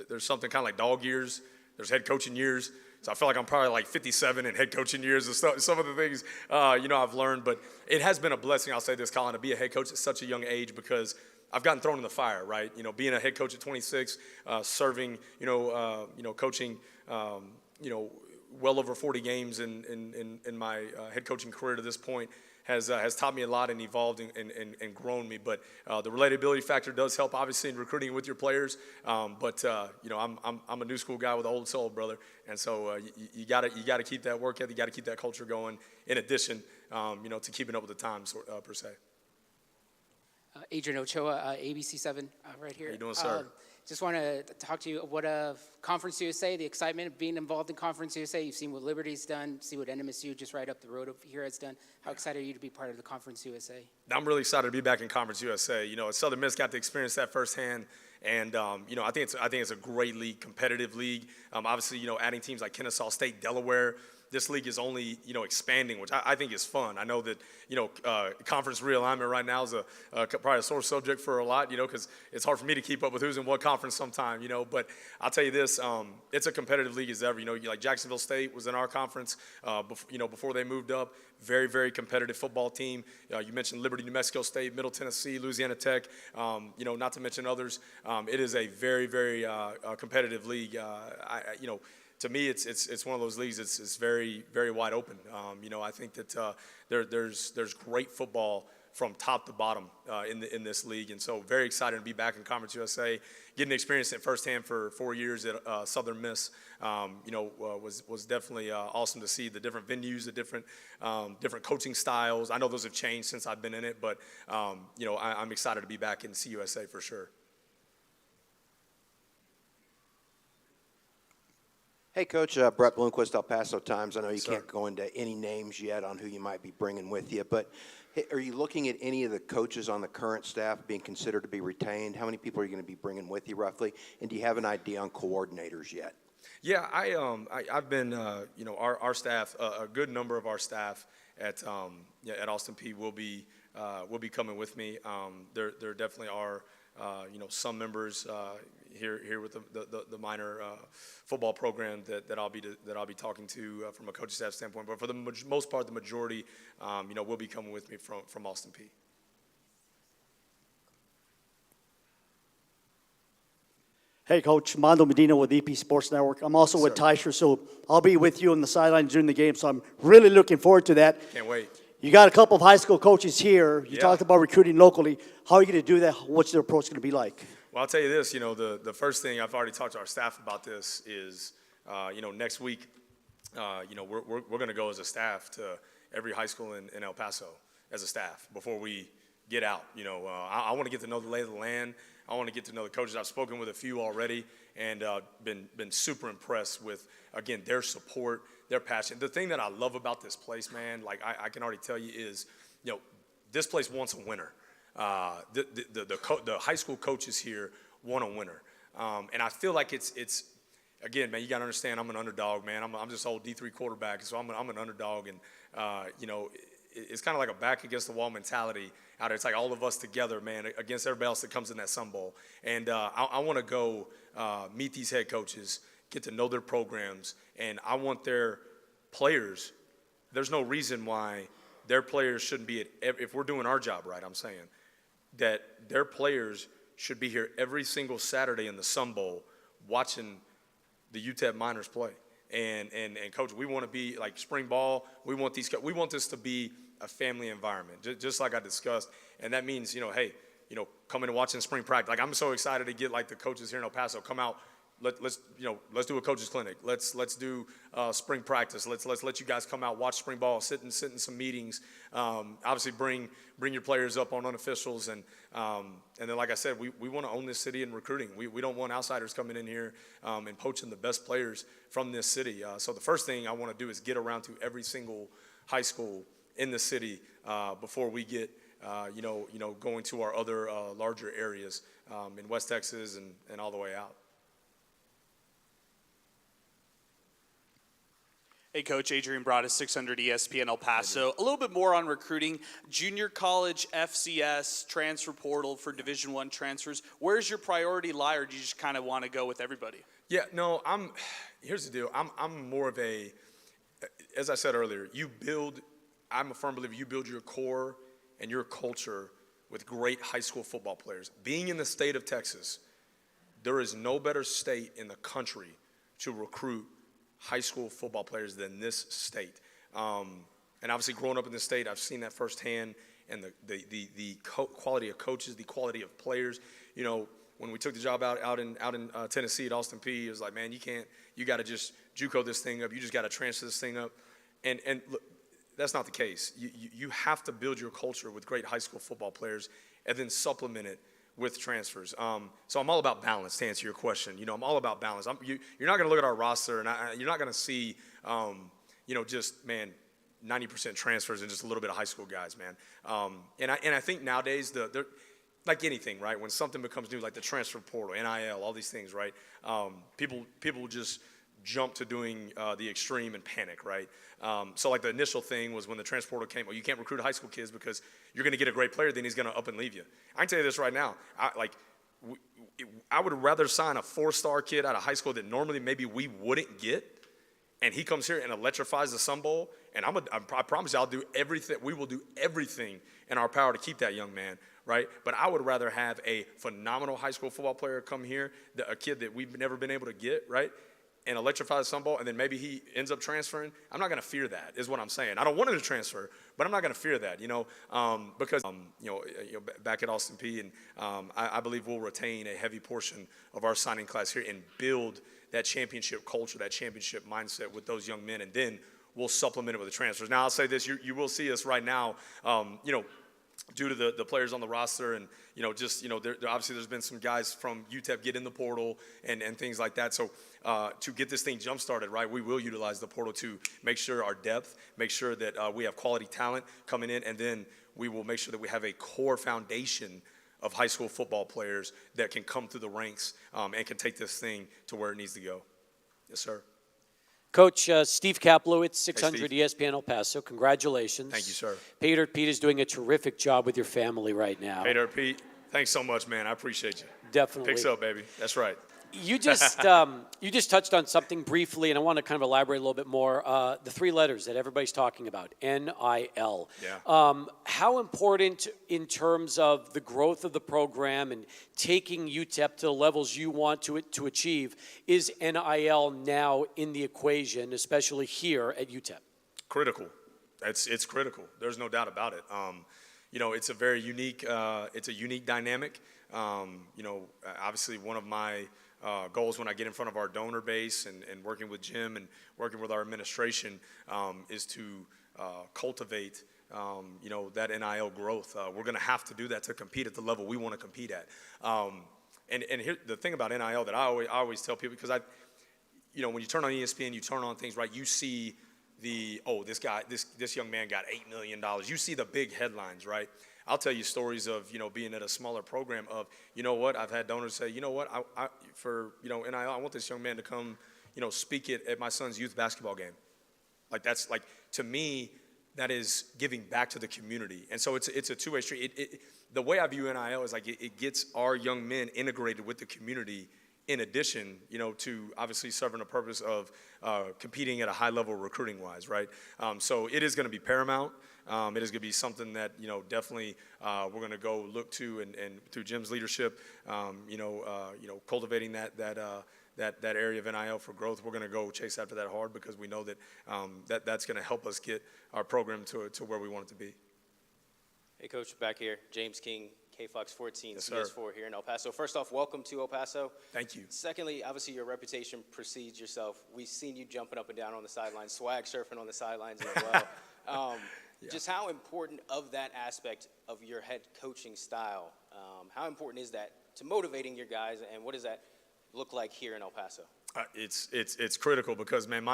[SPEAKER 6] there's something kind of like dog years. There's head coaching years. So I feel like I'm probably like 57 in head coaching years and stuff, some of the things, you know, I've learned. But it has been a blessing, I'll say this, Colin, to be a head coach at such a young age because I've gotten thrown in the fire, right? You know, being a head coach at 26, serving, coaching, you know, well over 40 games in my head coaching career to this point has taught me a lot and evolved and grown me. But the relatability factor does help, obviously, in recruiting with your players. But you know, I'm a new school guy with an old soul, brother, and so you gotta keep that work ethic, you gotta keep that culture going. In addition, you know, to keeping up with the times per se.
[SPEAKER 7] Adrian Ochoa, ABC7, right here.
[SPEAKER 4] How you doing, sir?
[SPEAKER 7] Just want to talk to you what Conference USA, the excitement of being involved in Conference USA. You've seen what Liberty's done, see what NMSU just right up the road over here has done. How excited are you to be part of the Conference USA?
[SPEAKER 4] I'm really excited to be back in Conference USA. You know, at Southern Miss, got to experience that firsthand. And, you know, I think it's a great league, competitive league. Obviously, you know, adding teams like Kennesaw State, Delaware, this league is only, expanding, which I think is fun. I know that, conference realignment right now is probably a sore subject for a lot, because it's hard for me to keep up with who's in what conference sometime, but I'll tell you this, it's a competitive league as ever. Like Jacksonville State was in our conference, before they moved up. Very, very competitive football team. You mentioned Liberty, New Mexico State, Middle Tennessee, Louisiana Tech, not to mention others. It is a very, very competitive league. To me, it's one of those leagues. It's very, very wide open. I think that there's great football from top to bottom in this league, and so very excited to be back in Conference USA, getting to experience it firsthand for 4 years at Southern Miss. Was definitely awesome to see the different venues, the different coaching styles. I know those have changed since I've been in it, but I'm excited to be back in CUSA for sure.
[SPEAKER 8] Hey, Coach, Brett Bloomquist, El Paso Times. I know you can't go into any names yet on who you might be bringing with you, but hey, are you looking at any of the coaches on the current staff being considered to be retained? How many people are you going to be bringing with you roughly? And do you have an idea on coordinators yet?
[SPEAKER 4] Yeah, I've been, our staff, a good number of our staff at Austin Peay will be coming with me. There definitely are, some members here with the minor football program that I'll be talking to from a coaching staff standpoint. But for the most part, the majority, will be coming with me from Austin Peay.
[SPEAKER 9] Hey, Coach, Mondo Medina with EP Sports Network. I'm also with Tysher, so I'll be with you on the sideline during the game, so I'm really looking forward to that.
[SPEAKER 4] Can't wait.
[SPEAKER 9] You got a couple of high school coaches here. You
[SPEAKER 4] Yeah.
[SPEAKER 9] talked about recruiting locally. How are you going to do that? What's their approach going to be like?
[SPEAKER 4] Well, I'll tell you this, the first thing, I've already talked to our staff about this, is, next week, we're going to go as a staff to every high school in El Paso as a staff before we get out. I want to get to know the lay of the land. I want to get to know the coaches. I've spoken with a few already and been super impressed with, again, their support, their passion. The thing that I love about this place, man, like I can already tell you is, this place wants a winner. The high school coaches here want a winner. And I feel like it's again, man, you got to understand, I'm an underdog, man. I'm just old D3 quarterback, so I'm an underdog. And, it's kind of like a back against the wall mentality out there. It's like all of us together, man, against everybody else that comes in that Sun Bowl. And I want to go meet these head coaches, get to know their programs, and I want their players. There's no reason why their players shouldn't be if we're doing our job right, I'm saying, that their players should be here every single Saturday in the Sun Bowl watching the UTEP Miners play. And Coach, we want to be like spring ball. We want this to be a family environment, just like I discussed. And that means, coming and watching spring practice. Like, I'm so excited to get like the coaches here in El Paso come out. Let's do a coaches clinic. Let's do spring practice. Let's let you guys come out, watch spring ball, sit in some meetings. Obviously bring your players up on unofficials, and then like I said, we want to own this city in recruiting. We don't want outsiders coming in here and poaching the best players from this city. So the first thing I want to do is get around to every single high school in the city before we get going to our other larger areas in West Texas and all the way out.
[SPEAKER 10] Hey, Coach, Adrian Broadus, 600 ESPN El Paso. A little bit more on recruiting. Junior college, FCS, transfer portal for Division I transfers. Where's your priority lie, or do you just kind of want to go with everybody?
[SPEAKER 4] Yeah, no, here's the deal. I'm more of as I said earlier, I'm a firm believer, you build your core and your culture with great high school football players. Being in the state of Texas, there is no better state in the country to recruit high school football players than this state. And obviously growing up in this state, I've seen that firsthand, and the quality of coaches, the quality of players. When we took the job out in Tennessee at Austin Peay, it was like, man, you got to just JUCO this thing up. You just got to transfer this thing up. And look, that's not the case. You have to build your culture with great high school football players and then supplement it with transfers. So I'm all about balance, to answer your question. I'm all about balance. You're not going to look at our roster, and you're not going to see, just, man, 90% transfers and just a little bit of high school guys, man. And I think nowadays, they're like anything, right? When something becomes new, like the transfer portal, NIL, all these things, right? People just jump to doing the extreme and panic, right? So like the initial thing was when the transfer portal came, well, you can't recruit high school kids because you're going to get a great player, then he's going to up and leave you. I can tell you this right now. I would rather sign a 4-star kid out of high school that normally maybe we wouldn't get, and he comes here and electrifies the Sun Bowl, and I promise you I'll do everything. We will do everything in our power to keep that young man, right? But I would rather have a phenomenal high school football player come here, a kid that we've never been able to get, right? And electrify the Sun Bowl, and then maybe he ends up transferring. I'm not going to fear that, is what I'm saying. I don't want him to transfer, but I'm not going to fear that, because back at Austin P, and I believe we'll retain a heavy portion of our signing class here and build that championship culture, that championship mindset with those young men, and then we'll supplement it with the transfers. Now, I'll say this: you will see us right now, due to the players on the roster, and obviously there's been some guys from UTEP get in the portal and things like that. So to get this thing jump started, right, we will utilize the portal to make sure our depth, make sure that we have quality talent coming in, and then we will make sure that we have a core foundation of high school football players that can come through the ranks and can take this thing to where it needs to go. Yes, sir.
[SPEAKER 11] Coach, Steve Kaplowitz, 600
[SPEAKER 4] Steve.
[SPEAKER 11] ESPN El Paso. Congratulations.
[SPEAKER 4] Thank you, sir.
[SPEAKER 11] Pete is doing a terrific job with your family right now.
[SPEAKER 4] Pete, thanks so much, man. I appreciate you.
[SPEAKER 11] Definitely.
[SPEAKER 4] Picks up, baby. That's right.
[SPEAKER 11] You just touched on something briefly, and I want to kind of elaborate a little bit more. The 3 letters that everybody's talking about, NIL.
[SPEAKER 4] Yeah.
[SPEAKER 11] How important in terms of the growth of the program and taking UTEP to the levels you want to achieve is NIL now in the equation, especially here at UTEP?
[SPEAKER 4] Critical. It's critical. There's no doubt about it. It's a very unique. It's a unique dynamic. Obviously one of my goals when I get in front of our donor base and working with Jim and working with our administration is to cultivate that NIL growth. We're going to have to do that to compete at the level we want to compete at. And here, the thing about NIL that I always tell people, because when you turn on ESPN, you turn on things, right, you see this young man got $8 million. You see the big headlines, right? I'll tell you stories of, being at a smaller program of, I've had donors say, for NIL, I want this young man to come, speak at my son's youth basketball game. Like, that's like, to me, that is giving back to the community. And so it's a two-way street. The way I view NIL is like it gets our young men integrated with the community in addition, to obviously serving a purpose of competing at a high level recruiting-wise, right? So it is going to be paramount. It is going to be something that, definitely we're going to go look to and through Jim's leadership, cultivating that area of NIL for growth. We're going to go chase after that hard because we know that that's going to help us get our program to where we want it to be.
[SPEAKER 12] Hey, Coach, back here. James King, KFOX 14,
[SPEAKER 4] Yes,
[SPEAKER 12] CS4 here in El Paso. First off, welcome to El Paso.
[SPEAKER 4] Thank you.
[SPEAKER 12] Secondly, obviously your reputation precedes yourself. We've seen you jumping up and down on the sidelines, swag surfing on the sidelines as well. Just how important of that aspect of your head coaching style, how important is that to motivating your guys, and what does that look like here in El Paso?
[SPEAKER 4] It's critical because, man,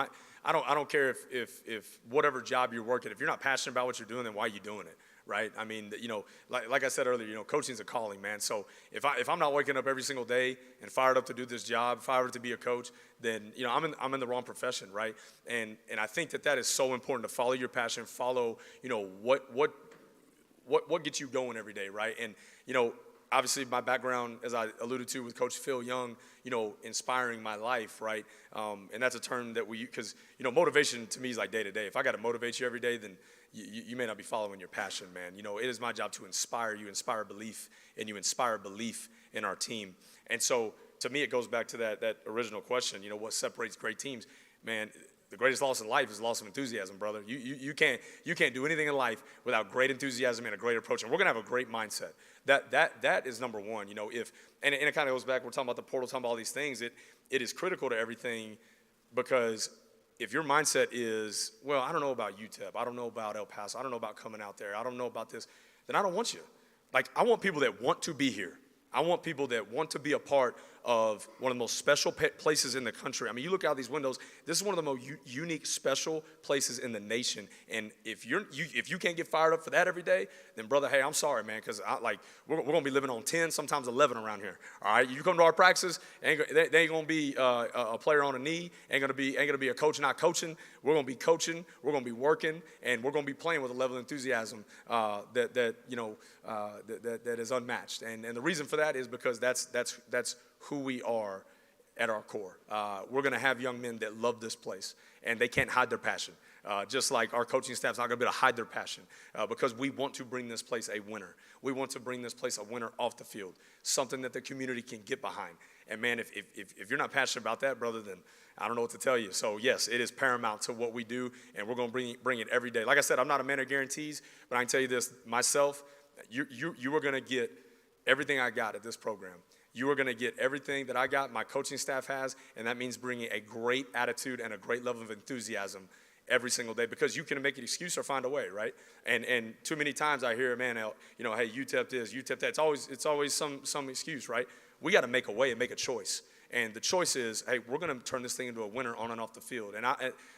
[SPEAKER 4] I don't care if whatever job you're working, if you're not passionate about what you're doing, then why are you doing it? Right? I mean, like I said earlier, coaching is a calling, man. So if I'm not waking up every single day and fired up to do this job, fired up to be a coach, then I'm in the wrong profession, right? And I think that is so important to follow your passion, follow what gets you going every day, right? And obviously my background, as I alluded to with Coach Phil Young, inspiring my life, right? And that's a term that we, because motivation to me is like day to day. If I got to motivate you every day, then you may not be following your passion, man. It is my job to inspire you, inspire belief, and you inspire belief in our team. And so to me, it goes back to that original question, what separates great teams? Man, the greatest loss in life is loss of enthusiasm, brother. You can't do anything in life without great enthusiasm and a great approach. And we're going to have a great mindset. That is number one. And it kind of goes back, we're talking about the portal, talking about all these things. It is critical to everything because if your mindset is, well, I don't know about UTEP, I don't know about El Paso, I don't know about coming out there, I don't know about this, then I don't want you. Like, I want people that want to be here. I want people that want to be a part of one of the most special places in the country. I mean, you look out these windows, this is one of the most unique, special places in the nation. And if you can't get fired up for that every day, then brother, hey, I'm sorry, man, because we're going to be living on 10, sometimes 11 around here. All right, you come to our practices, they ain't going to be a player on a knee, ain't going to be a coach not coaching. We're going to be coaching, we're going to be working, and we're going to be playing with a level of enthusiasm that is unmatched. And the reason for that is because that's who we are at our core. We're going to have young men that love this place, and they can't hide their passion. Just like our coaching staff's not going to be able to hide their passion because we want to bring this place a winner. We want to bring this place a winner off the field, something that the community can get behind. And man, if you're not passionate about that, brother, then I don't know what to tell you. So yes, it is paramount to what we do, and we're going to bring it every day. Like I said, I'm not a man of guarantees, but I can tell you this myself, you are going to get everything I got at this program. You are going to get everything that I got, my coaching staff has, and that means bringing a great attitude and a great level of enthusiasm every single day, because you can make an excuse or find a way, right? And too many times I hear, man, hey, UTEP this, UTEP that. It's always some excuse, right? We got to make a way and make a choice. And the choice is, hey, we're going to turn this thing into a winner on and off the field. And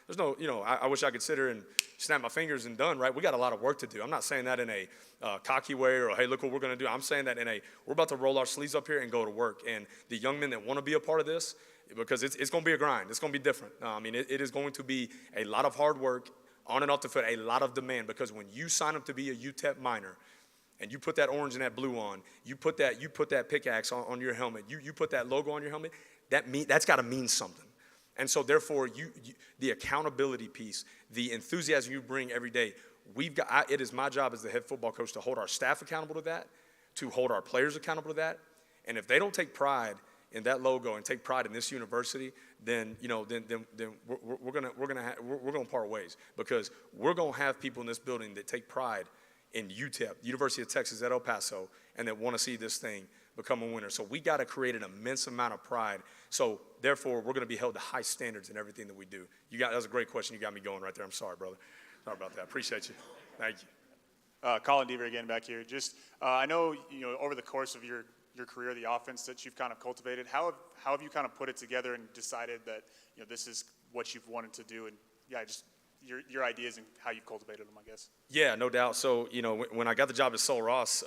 [SPEAKER 4] there's no, I wish I could sit here and snap my fingers and done, right? We got a lot of work to do. I'm not saying that in a cocky way or, hey, look what we're going to do. I'm saying that we're about to roll our sleeves up here and go to work. And the young men that want to be a part of this, because it's going to be a grind. It's going to be different. It is going to be a lot of hard work on and off the field, a lot of demand, because when you sign up to be a UTEP minor, and you put that orange and that blue on, you put that pickaxe on your helmet, you put that logo on your helmet, that's got to mean something. And so therefore, the accountability piece, the enthusiasm you bring every day, it is my job as the head football coach to hold our staff accountable to that, to hold our players accountable to that. And if they don't take pride in that logo and take pride in this university, then we're gonna part ways, because we're gonna have people in this building that take pride in UTEP, University of Texas at El Paso, and that want to see this thing become a winner. So we got to create an immense amount of pride. So therefore, we're going to be held to high standards in everything that we do. That was a great question. You got me going right there. I'm sorry, brother. Sorry about that. Appreciate you. Thank you.
[SPEAKER 6] Colin Deaver again back here. Just I know over the course of your career, the offense that you've kind of cultivated, how have you kind of put it together and decided that this is what you've wanted to do, and just your ideas and how you've cultivated them, I guess.
[SPEAKER 4] Yeah, no doubt. So, when I got the job at Sol Ross,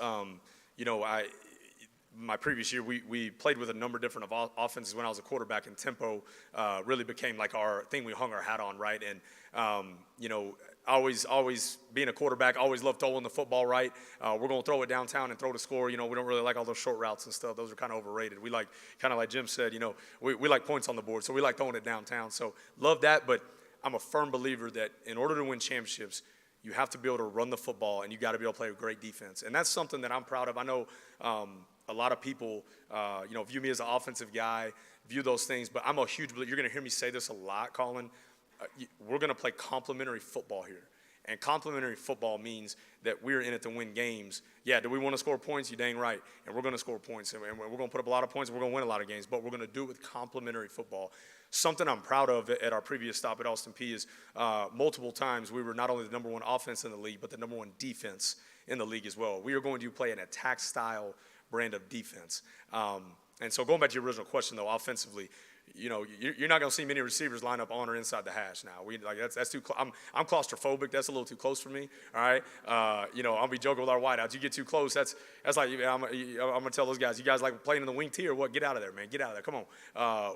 [SPEAKER 4] my previous year, we played with a number of different offenses when I was a quarterback, and tempo really became like our thing we hung our hat on, right? And, always being a quarterback, always loved throwing the football right. We're going to throw it downtown and throw the score. We don't really like all those short routes and stuff. Those are kind of overrated. We like, kind of like Jim said, we like points on the board, so we like throwing it downtown. So love that, but I'm a firm believer that in order to win championships, you have to be able to run the football, and you got to be able to play a great defense. And that's something that I'm proud of. I know a lot of people, view me as an offensive guy, view those things, but I'm a huge believer. You're going to hear me say this a lot, Colin. We're going to play complementary football here. And complementary football means that we're in it to win games. Yeah, do we want to score points? You're dang right. And we're going to score points. And we're going to put up a lot of points, and we're going to win a lot of games. But we're going to do it with complementary football. Something I'm proud of at our previous stop at Austin Peay is multiple times we were not only the number one offense in the league, but the number one defense in the league as well. We are going to play an attack-style brand of defense. And so going back to your original question, though, offensively, you're not going to see many receivers line up on or inside the hash now. That's too. I'm claustrophobic. That's a little too close for me. All right. I'll be joking with our wideouts. You get too close, that's like I'm gonna tell those guys. You guys like playing in the wing tee or what? Get out of there, man. Get out of there. Come on.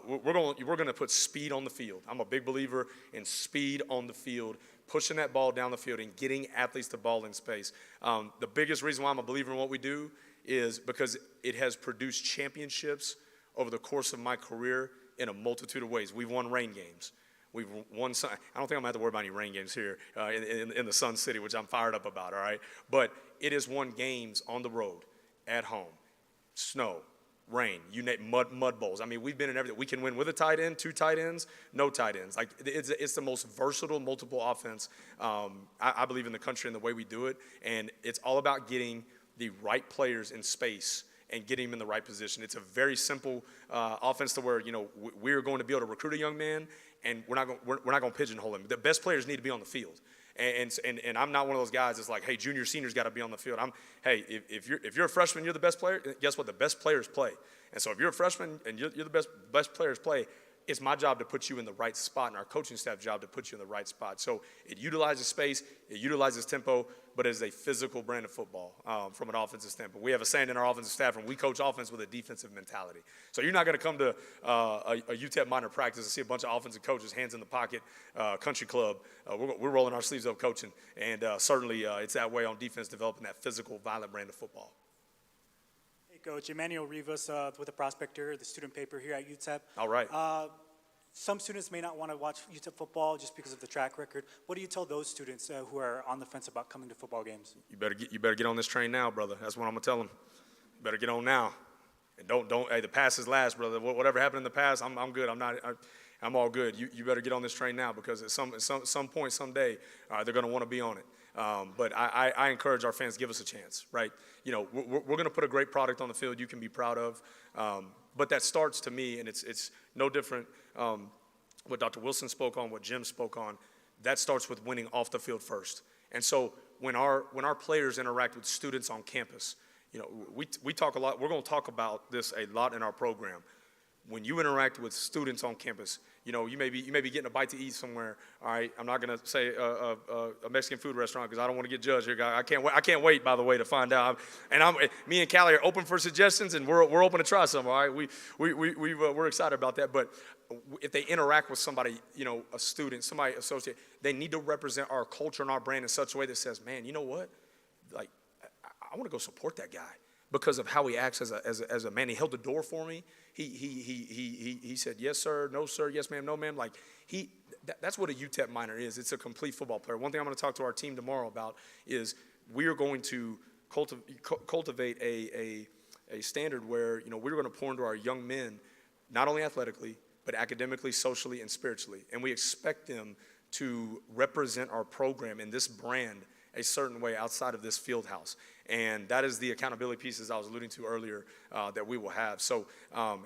[SPEAKER 4] We're gonna put speed on the field. I'm a big believer in speed on the field, pushing that ball down the field and getting athletes the ball in space. The biggest reason why I'm a believer in what we do is because it has produced championships over the course of my career in a multitude of ways. We've won rain games. We've won some. I don't think I'm going to have to worry about any rain games here in the Sun City, which I'm fired up about, all right? But it has won games on the road, at home, snow, rain, you name mud bowls. I mean, we've been in everything. We can win with a tight end, 2 tight ends, no tight ends. Like, it's the most versatile, multiple offense, I believe, in the country, in the way we do it. And it's all about getting the right players in space and getting him in the right position. It's a very simple offense to where, we're going to be able to recruit a young man, and we're not going to pigeonhole him. The best players need to be on the field. And I'm not one of those guys that's like, hey, junior, seniors got to be on the field. Hey, if you're a freshman, you're the best player. Guess what? The best players play. And so if you're a freshman and you're the best players play, it's my job to put you in the right spot, and our coaching staff's job to put you in the right spot. So it utilizes space, it utilizes tempo, but it is a physical brand of football from an offensive standpoint. We have a saying in our offensive staff, and we coach offense with a defensive mentality. So you're not going to come to a UTEP minor practice and see a bunch of offensive coaches, hands in the pocket, country club. We're rolling our sleeves up coaching, and certainly it's that way on defense, developing that physical, violent brand of football.
[SPEAKER 13] Coach Emmanuel Rivas with the Prospector, the student paper here at UTEP.
[SPEAKER 4] All right.
[SPEAKER 13] Some students may not want to watch UTEP football just because of the track record. What do you tell those students who are on the fence about coming to football games? You
[SPEAKER 4] better get on this train now, brother. That's what I'm gonna tell them. You better get on now, and don't. Hey, the past is last, brother. Whatever happened in the past, I'm good. I'm all good. You better get on this train now, because at some point, someday, they're gonna want to be on it. But I encourage our fans, give us a chance, right? You know, we're going to put a great product on the field you can be proud of. But that starts, to me, and it's no different what Dr. Wilson spoke on, what Jim spoke on, that starts with winning off the field first. And so when our players interact with students on campus, you know, we talk a lot, we're going to talk about this a lot in our program. When you interact with students on campus, you know, you may be getting a bite to eat somewhere. All right, I'm not going to say a Mexican food restaurant because I don't want to get judged here. I can't wait, by the way, to find out. Me and Callie are open for suggestions, and we're open to try some. All right, we're excited about that. But if they interact with somebody, you know, a student, somebody associate, they need to represent our culture and our brand in such a way that says, man, you know what? Like, I want to go support that guy because of how he acts as a man. He held the door for me. He said, yes, sir, no, sir, yes, ma'am, no, ma'am. Like, that's what a UTEP minor is. It's a complete football player. One thing I'm going to talk to our team tomorrow about is we are going to cultivate a standard where, you know, we're going to pour into our young men, not only athletically, but academically, socially, and spiritually. And we expect them to represent our program in this brand a certain way outside of this field house. And that is the accountability pieces I was alluding to earlier that we will have. So,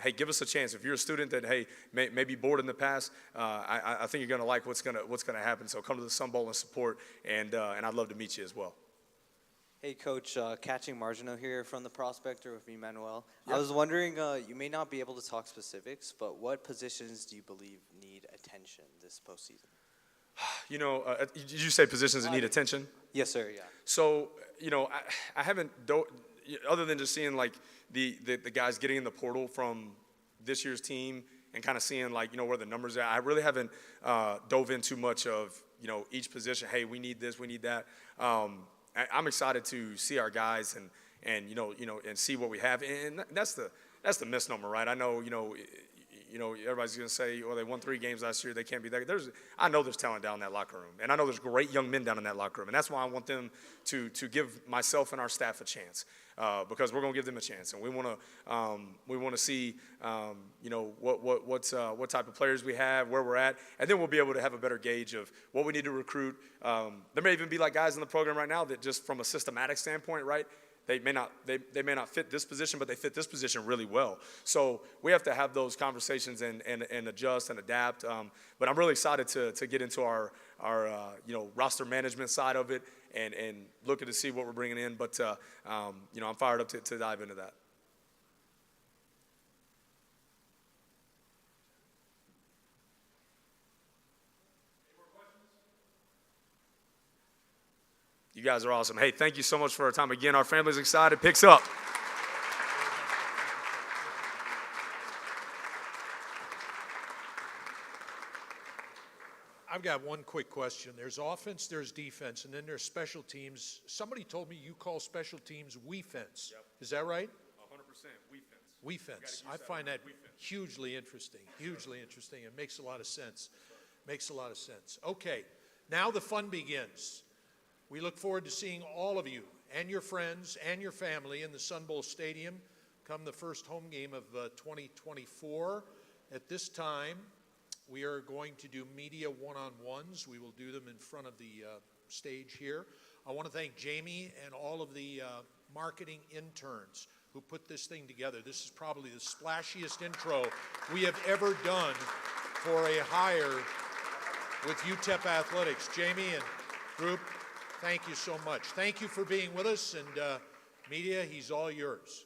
[SPEAKER 4] hey, give us a chance. If you're a student that, hey, may be bored in the past, I think you're going to like what's going to happen. So come to the Sun Bowl and support, and I'd love to meet you as well.
[SPEAKER 14] Hey, Coach, Catching Margino here from the Prospector with Emmanuel. Yep. I was wondering, you may not be able to talk specifics, but what positions do you believe need attention this postseason?
[SPEAKER 4] You know, did you say positions that need attention?
[SPEAKER 14] Yes, sir, yeah.
[SPEAKER 4] So, you know, I haven't, other than just seeing, like, the guys getting in the portal from this year's team and kind of seeing, like, you know, where the numbers are, I really haven't dove in too much of, you know, each position. Hey, we need this, we need that. I'm excited to see our guys and you know, and see what we have. And that's the misnomer, right? I know, you know, everybody's going to say, well, they won 3 games last year, they can't be that. I know there's talent down in that locker room, and I know there's great young men down in that locker room, and that's why I want them to give myself and our staff a chance, because we're going to give them a chance, and we want to see, you know, what type of players we have, where we're at, and then we'll be able to have a better gauge of what we need to recruit. There may even be like guys in the program right now that just from a systematic standpoint, right? They may not fit this position, but they fit this position really well. So we have to have those conversations and adjust and adapt. But I'm really excited to get into our you know, roster management side of it and looking to see what we're bringing in. But you know, I'm fired up to dive into that. You guys are awesome. Hey, thank you so much for our time. Again, our family's excited. Picks up.
[SPEAKER 1] I've got one quick question. There's offense, there's defense, and then there's special teams. Somebody told me you call special teams we-fence. Yep. Is that right?
[SPEAKER 4] 100%. We-fence.
[SPEAKER 1] We-fence. I find that hugely interesting. Hugely interesting. It makes a lot of sense. Makes a lot of sense. Okay, now the fun begins. We look forward to seeing all of you and your friends and your family in the Sun Bowl Stadium come the first home game of 2024. At this time, we are going to do media one-on-ones. We will do them in front of the stage here. I want to thank Jamie and all of the marketing interns who put this thing together. This is probably the splashiest intro we have ever done for a hire with UTEP Athletics. Jamie and Group, thank you so much. Thank you for being with us, and media, he's all yours.